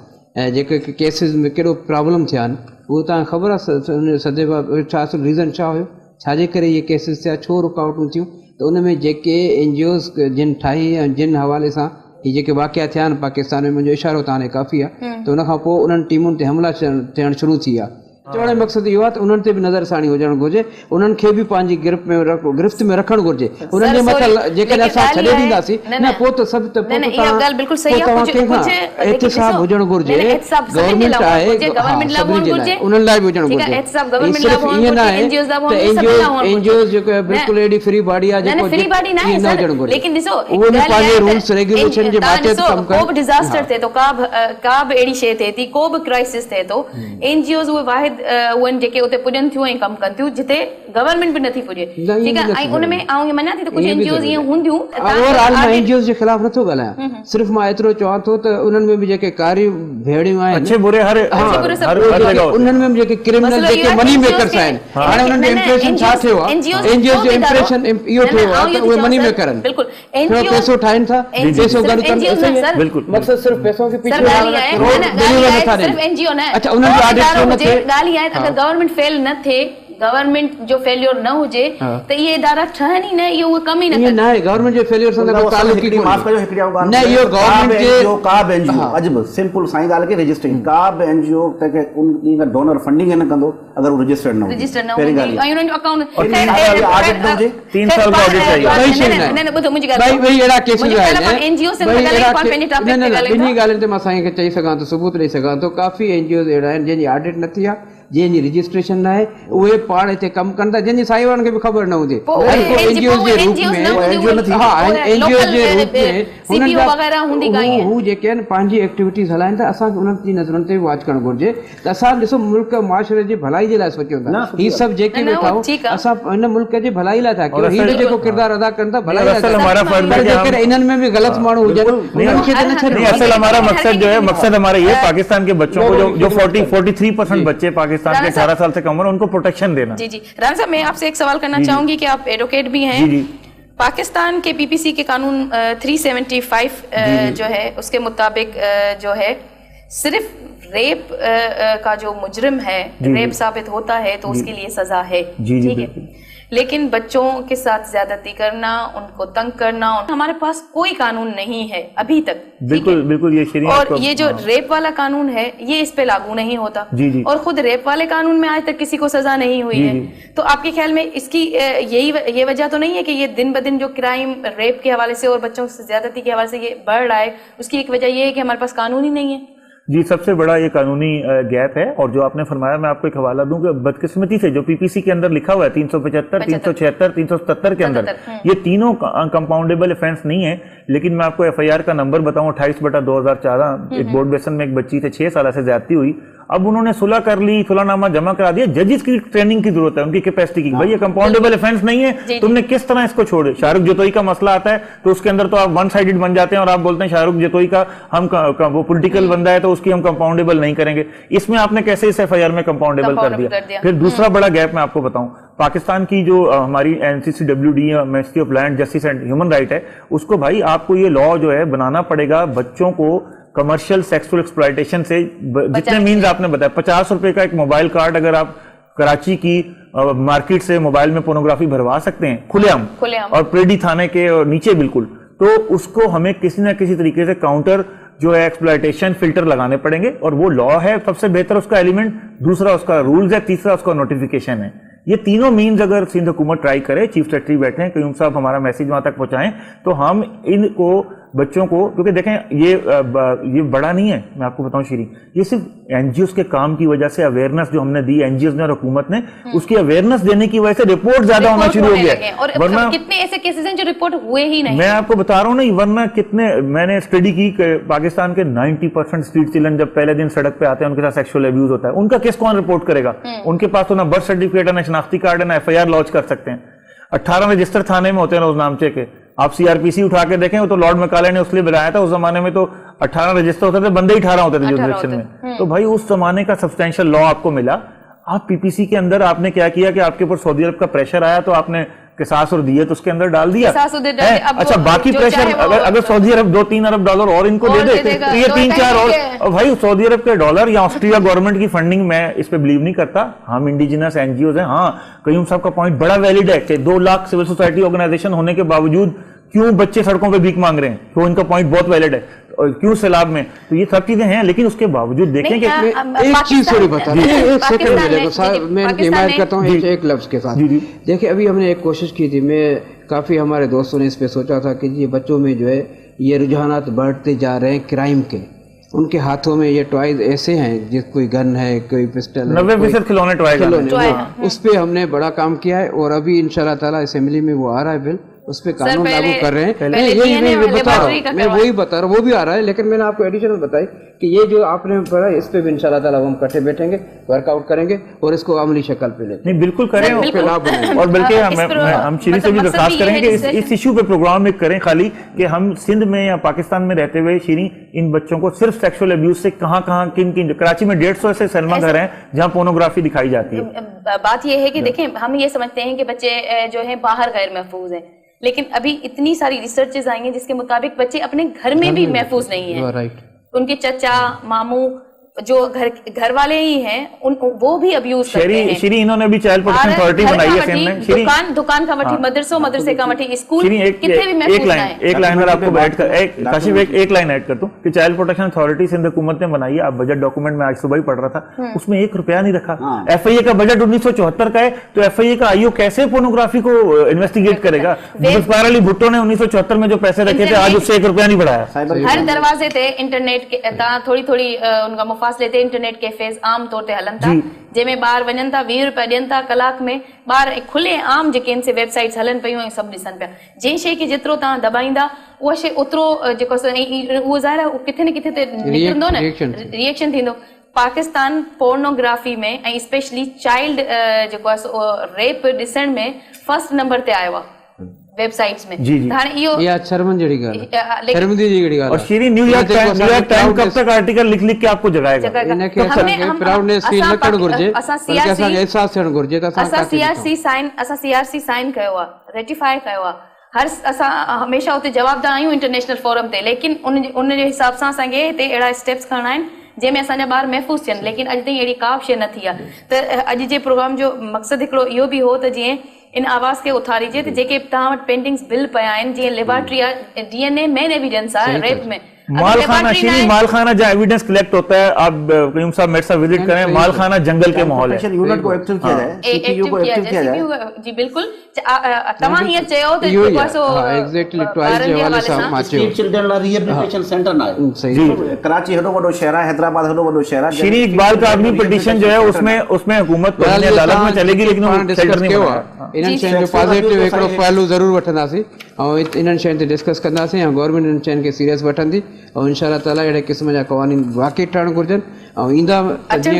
ऐं जेके केसिस में कहिड़ो प्रॉब्लम थिया आहिनि उहो तव्हांखे ख़बर आहे सदेवा छा रीज़न छा हुयो छाजे करे इहे केसिस थिया छो रुकावटूं थियूं त उन में जेके NGOs जिन ठाही ऐं जिन हवाले सां हीअ जेके वाक़िया थिया आहिनि पाकिस्तान में मुंहिंजो इशारो त हाणे काफ़ी आहे त उनखां पोइ उन्हनि टीमुनि ते हमला थियणु शुरू थी विया चवण जो मक़सदु इहो आहे त उन्हनि ते बि नज़रसानी हुजणु घुरिजे उन्हनि खे बि पंहिंजी गिरफ़्त में रखणु घुरिजे उन्हनि जे मथां जेकॾहिं असां छॾे ॾींदासीं न पोइ त सभु त पोइ तव्हां कंहिंखां एहतिसाब हुजणु घुरिजे गवर्नमेंट आहे सभिनी जे लाइ उन्हनि लाइ बि हुजणु घुरिजे सिर्फ़ु ईअं न आहे त NGOs जेको बिल्कुलु एॾी फ्री बॉडी आहे जेको ईअं न हुजणु घुरिजे उहो बि पंहिंजे रूल्स रेगुलेशन जे बाबति कमु को बि डिज़ास्टर थिए थो का बि अहिड़ी शइ थिए थी को बि क्राइसिस थिए थो NGOs उहे वाहिद उन जेके उते पुॼनि थियूं ऐं कमु कनि थियूं जिते गवर्नमेंट बि नथी पुॼे ठीकु आहे ऐं उन में आउं ईअं मञा थी त कुझु NGOs ईअं हूंदियूं ओवरऑल मां NGOs जे ख़िलाफ़ नथो ॻाल्हायां सिर्फ़ु मां एतिरो चवां थो त उन्हनि में बि जेके कारियूं भेड़ियूं आहिनि अच्छे बुरे हर उन्हनि में बि जेके क्रिमिनल जेके मनी मेकर्स आहिनि हाणे उन्हनि जो इंप्रेशन छा थियो आहे NGOs जो इंप्रेशन इहो थियो आहे त उहे मनी मेकर आहिनि बिल्कुलु पैसो ठाहिनि था पैसो गॾु कनि बिल्कुलु मक़सदु सिर्फ़ु पैसो खे पीछे अच्छा उन्हनि जो ऑडिट छो न थिए ॻाल्हि आहे अगरि गवर्नमेंट फेल न थिए गवर्नमेंट जो फेलियर न हुजे त इहे इदारा ठहनि ई न इहो उहे कम ई न न आहे गवर्नमेंट जो फेलियर सां को तालुक ई माफ़ कजो हिकिड़ी ॻाल्हि न इहो गवर्नमेंट जो का बि NGO अॼु बि सिंपल साईं ॻाल्हि के रजिस्टरिंग का बि NGO तंहिंखे उन खां डोनर फंडिंग न कंदो अगरि उहो रजिस्टर्ड न हुजे पहिरीं ॻाल्हि ऐं उन्हनि जो अकाउंट ऑडिट न हुजे 3 साल का ऑडिट चाहिए न ॿुधो मुंहिंजी ॻाल्हि भई अहिड़ा केसिस आहिनि NGO से ॻाल्हाए पाण पंहिंजे टॉपिक ते ॻाल्हायूं ॿिन्ही ॻाल्हियुनि ते मां साईं खे चई सघां थो सबूत ॾेई सघां थो काफ़ी NGOs अहिड़ा आहिनि जंहिंजी ऑडिट न थी आहे जंहिंजी रजिस्ट्रेशन न आहे उहे पाण हिते कमु कनि था जंहिंजी साईं वारनि खे बि ख़बर न हुजे NGOs जे रूप में हुननि जा हू जेके आहिनि पंहिंजी एक्टिविटीज़ हलाइनि था असांखे उन्हनि जी नज़रुनि ते वॉच करणु घुरिजे त असां ॾिसो मुल्क माशरे जी भलाई जे लाइ सोचियूं था हीअ सभु जेके वेठा आहियूं असां हिन मुल्क जी भलाई लाइ था कयूं हीअ जेको किरदारु अदा कनि था भलाई लाइ जेकर इन्हनि में बि ग़लति माण्हू हुजनि उन्हनि खे त न छॾियो असल हमारा मकसद जो है मकसद हमारा ये पाकिस्तान के बच्चों को जो 43% बच्चे पाकिस्तान के 18 साल से कम उम्र उनको प्रोटेक्शन देना जी राना साहब मैं आपसे एक सवाल करना चाहूंगी कि आप एडवोकेट भी हैं पाकिस्तान के PPC के कानून 375 जो है उसके मुताबिक जो है सिर्फ रेप का जो मुजरिम है रेप साबित होता है तो उसके लिए सजा है ठीक है लेकिन बच्चों के साथ ज्यादती करना उनको तंग करना हमारे पास कोई कानून नहीं है अभी तक बिल्कुल बिल्कुल ये शरीयत और ये जो रेप वाला कानून है ये इस पे लागू नहीं होता और खुद रेप वाले कानून में आज तक किसी को सजा नहीं हुई है तो आपके ख्याल में इसकी ये वजह तो नहीं है कि ये दिन ब दिन जो क्राइम रेप के हवाले से और बच्चों से ज्यादती के हवाले से ये बढ़ रहा है उसकी एक वजह ये है कि हमारे पास कानून ही नहीं है जी सबसे बड़ा ये कानूनी गैप है और जो आपने फरमाया मैं आपको एक हवाला दूं कि बदकिस्मती से जो PPC के अंदर लिखा हुआ है 375, 376, 377 के अंदर ये तीनों कंपाउंडेबल ऑफेंस नहीं है लेकिन मैं आपको FIR का नंबर बताऊं 28/2014 एक बोर्ड बेसन में एक बच्ची से 6 साल से ज्यादती हुई अब उन्होंने सुलह कर ली सुलहनामा जमा करा दिया जजेस की ट्रेनिंग की जरूरत है उनकी कैपेसिटी की भाई ये कंपाउंडेबल ऑफेंस नहीं है तुमने किस तरह इसको छोड़े शाहरुख जतोई का मसला आता है तो उसके अंदर तो आप वन साइडेड बन जाते हैं और आप बोलते हैं शाहरुख जतोई का हम वो पॉलिटिकल बंदा है तो उसकी हम कंपाउंडेबल नहीं करेंगे इसमें आपने कैसे इस FIR में कंपाउंडेबल कर दिया फिर दूसरा बड़ा गैप मैं आपको बताऊं पाकिस्तान की जो हमारी NCCWD ministry of land justice and human right है उसको भाई आपको ये लॉ जो है बनाना पड़ेगा बच्चों को कमर्शियल सेक्सुअल एक्सप्लॉयटेशन से जितने मीन्स आपने बताया 50 रुपए का एक मोबाइल कार्ड अगर आप कराची की मार्केट से मोबाइल में पोर्नोग्राफी भरवा सकते हैं खुलेआम और प्रेडी थाने के और नीचे बिल्कुल तो उसको हमें किसी ना किसी तरीके से काउंटर जो है एक्सप्लॉयटेशन फिल्टर लगाने पड़ेंगे और वो लॉ है सबसे बेहतर उसका एलिमेंट दूसरा उसका रूल्स है तीसरा उसका नोटिफिकेशन है ये तीनों मीन्स अगर सिंध हुकूमत ट्राई करे चीफ सेक्रेटरी बैठे हैं कयूम साहब हमारा मैसेज वहां तक पहुंचाएं तो हम इनको बच्चों को, क्योंकि देखें ये बड़ा नहीं है, मैं आपको बताऊं श्री, ये सिर्फ एनजीओ के काम की वजह से अवेयरनेस जो हमने दी एनजीओ ने और हुकूमत ने, उसकी अवेयरनेस देने की वजह से रिपोर्ट ज्यादा होना शुरू हो गया है। वरना कितने ऐसे केसेस हैं जो रिपोर्ट हुए ही नहीं। मैं आपको बता रहा हूँ नहीं, वरना कितने, मैंने स्टडी की पाकिस्तान के 90% स्ट्रीट चिल्ड्रन जब पहले दिन सड़क पे आते हैं, उनके साथ सेक्सुअल अब्यूज होता है, उनका केस कौन रिपोर्ट करेगा? उनके पास तो ना बर्थ सर्टिफिकेट है, ना शनाख्ती कार्ड है, ना एफआईआर लॉन्च कर सकते हैं। 18 रजिस्टर थाने में होते हैं रोज नामचे के। आप सीआरपीसी उठा के देखें, वो तो लॉर्ड मैकाले ने उसलिए बनाया था, उस जमाने में तो 18 रजिस्टर होते थे, बंदे ही 18 होते थे जुरिसडिक्शन में। तो भाई उस जमाने का सब्सटेंशियल लॉ आपको मिला। आप पीपीसी के अंदर आपने क्या किया कि आपके ऊपर सऊदी अरब का प्रेशर आया तो आपने किसास और दिए तो उसके अंदर डाल दिया। अच्छा, बाकी प्रेशर अगर सऊदी अरब 2-3 अरब डॉलर और इनको दे दे तो ये 3-4 और भाई सऊदी अरब के डॉलर या ऑस्ट्रिया गवर्नमेंट की फंडिंग, मैं इस पे बिलीव नहीं करता। हम इंडिजिनस एनजीओ हैं। हाँ, कयूम साहब का पॉइंट बड़ा वैलिड है कि 2 लाख सिविल सोसाइटी ऑर्गेनाइजेशन होने के बावजूद क्यों बच्चे सड़कों पे भीख मांग रहे हैं, तो इनका पॉइंट बहुत वैलिड है। और क्यों सैलाब में, तो ये सब चीजें हैं, लेकिन उसके बावजूद देखें कि एक चीज थोड़ी बता, एक सेकंड मिलेगा साहब, मैं इनकी हिमायत करता हूँ एक लफ्ज के साथ। देखिए, अभी हमने एक कोशिश की थी, मैं काफी हमारे दोस्तों ने इस पे सोचा था कि ये बच्चों में जो है ये रुझानात बढ़ते जा रहे हैं क्राइम के, उनके हाथों में ये टॉयज ऐसे हैं, जिस कोई गन है, कोई पिस्टल, 90% खिलौने टॉय, उस पे हमने बड़ा काम किया है और अभी इंशाल्लाह ताला असेंबली में वो आ रहा है बिल, उस पे कानून लागू कर रहे हैं। यही बता रहा हूँ, मैं वही बता रहा हूँ, वो भी आ रहा है, लेकिन मैंने आपको एडिशनल बताई कि ये जो आपने पढ़ा इस पे भी इंशाल्लाह ताला हम इकट्ठे बैठेंगे, वर्कआउट करेंगे और इसको अमली शक्ल पे लेते। नहीं, बिल्कुल करें और बल्कि हम श्री से भी दरख्वास्त करें कि इस इशू पे प्रोग्राम एक करें खाली, कि हम सिंध में या पाकिस्तान में रहते हुए श्री इन बच्चों को सिर्फ सेक्सुअल अब्यूज से कहाँ किन कराची में 150 ऐसे सिनेमा घर हैं जहाँ पोर्नोग्राफी दिखाई जाती है। बात ये है कि देखें, हम ये समझते हैं कि बच्चे जो है बाहर गैर महफूज हैं, लेकिन अभी इतनी सारी रिसर्चेस आई हैं जिसके मुताबिक बच्चे अपने घर में भी महफूज नहीं है। उनके चचा मामू जो घर वाले ही हैं वो भी अब्यूज करते हैं। श्री इन्होंने भी चाइल्ड प्रोटेक्शन अथॉरिटी बनाई है। दुकान का वठी मदरसे का वठी स्कूल कितने भी महफूज ना है। एक लाइन आपको ऐड कर काशिफ एक लाइन ऐड कर दूं कि चाइल्ड प्रोटेक्शन अथॉरिटी सिंध हुकूमत ने बनाई है। आप बजट डॉक्यूमेंट में आज सुबह ही पढ़ रहा था, उसमें 1 रुपया नहीं रखा। एफआईए का बजट 1974 का है, तो एफआईए का आईओ कैसे पोर्नोग्राफी को इन्वेस्टिगेट करेगा? जुल्फिकार अली भुट्टो ने 1974 में जो पैसे रखे थे, आज उससे 1 रुपया नहीं बढ़ाया। हर दरवाजे थे इंटरनेट के थोड़ी उनका फासले ते इंटरनेट कैफेज आम तौर ते हलन था, जंहिंमें ॿार वञनि था 20 रुपया ॾियनि था कलाक में, ॿार खुले आम जेके इनसे वेबसाइट्स हलन पियूं ऐं सभु ॾिसनि पिया। जंहिं शइ खे जेतिरो तव्हां दॿाईंदा उहा शइ ओतिरो जेको उहो ज़ाहिर आहे किथे न किथे ते निकिरंदो न, रिएक्शन थींदो। पाकिस्तान पोर्नोग्राफी में ऐं स्पेशली चाइल्ड जेको आहे रेप ॾिसण में फर्स्ट नंबर ते आयो आहे वेबसाइट्स में। जी जी। ये शर्मंदी जड़ी गाल है, शर्मंदी जड़ी गाल। और श्री न्यूयॉर्क टाइम कब तक आर्टिकल लिख के आपको जगाएगा? इनके प्राउडनेस फील न करण घुर्जे, बल्कि असां एहसास थियण घुर्जे त असां सीआरसी साइन कयो आहे, रेटिफाई कयो आहे। हर असां हमेशा उते जवाबदार आहियूं इंटरनेशनल फोरम ते, लेकिन उन जे हिसाब सां असांखे हिते अहिड़ा स्टेप्स खणणा आहिनि जंहिंमें असांजा ॿार महफ़ूज़ थियनि, लेकिन अॼु ताईं अहिड़ी का बि शइ न थी आहे। त अॼु जे प्रोग्राम जो मक़सदु हिकिड़ो इहो बि हो त जीअं इन आवाज़ खे उथारिजे त जेके तव्हां वटि पेंटिंग्स बिल पिया आहिनि, जीअं लेबोरेटरी डीएनए मेन एविडेंस आहे रेप में, मालखाना जहाँ एविडेंस कलेक्ट होता है। आप कयूम साहब मेरे साथ विजिट करें, मालखाना जंगल के माहौल है। यूनिट को एक्टिव किया जाए, सीपीयू को एक्टिव किया जाए। जी बिल्कुल, तव्हां हीअं चयो त एग्जैक्टली ट्वाइस जे हवाले सां माचो चिल्ड्रन ला रिहेबिलिटेशन सेंटर ना है। सही, कराची हेडो वडो शहर है, हैदराबाद हेडो वडो शहर है। श्री इकबाल का आदमी पिटीशन जो है उसमें हुकूमत अदालत में चलेगी, लेकिन वो सेंटर नहीं बना। इन्हनि शयुनि जो पॉजिटिव हिकिड़ो पहलू ज़रूरु वठंदासीं ऐं इन्हनि शयुनि ते डिस्कस कंदासीं ऐं गवर्नमेंट इन्हनि शयुनि खे सीरियस वठंदी ऐं इंशाअल्लाह ताला अहिड़े क़िस्म जा क़वानीन वाक़ई ठहणु घुरिजनि ऐं ईंदा अचण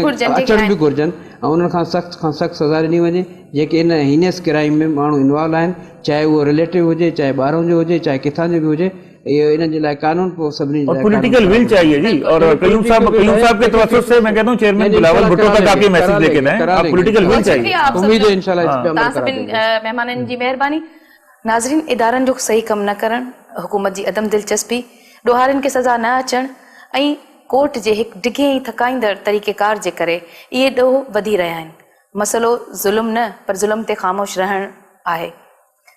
बि घुरिजनि ऐं उन्हनि खां सख़्तु सज़ा ॾिनी वञे जेके इन हीनियस क्राइम में माण्हू इन्वॉल्व आहिनि, चाहे उहो रिलेटिव हुजे, चाहे ॿारनि जो हुजे, चाहे किथां जो बि हुजे। ये इन्हनि जे लाइ कानून पोइ सभिनी और पॉलिटिकल विल चाहिए जी। और कयूम साहब के तवज्जुह से मैं कहता हूं चेयरमैन बिलावल भुट्टो तक आके मैसेज लेके जाएं, पॉलिटिकल विल चाहिए। उम्मीद है इंशाल्लाह इस पे अमल करेंगे। मेहमाननि जी महिरबानी। नाज़रीन, इदारनि जो सही कमु न करणु, हुकूमत जी अदम दिलचस्पी, ॾोहारियुनि खे सज़ा न अचणु ऐं कोर्ट जे हिकु डिघे ऐं थकाईंदड़ तरीक़ेकार जे करे इहे ॾोह वधी रहिया आहिनि। मसइलो ज़ुल्म न पर ज़ुल्म ते ख़ामोश रहणु आहे।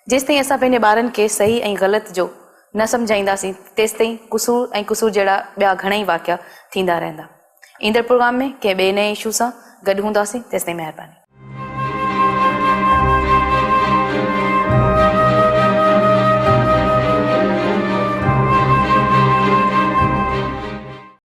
जेसिताईं असां पंहिंजे ॿारनि खे सही ऐं ग़लति जो न सम्झाईंदासीं, तेसिताईं कुसूर जहिड़ा ॿिया घणेई वाक़िया थींदा रहंदा। ईंदड़ प्रोग्राम में कंहिं ॿिए नए इशू सां गॾु हूंदासीं। तेसिताईं महिरबानी।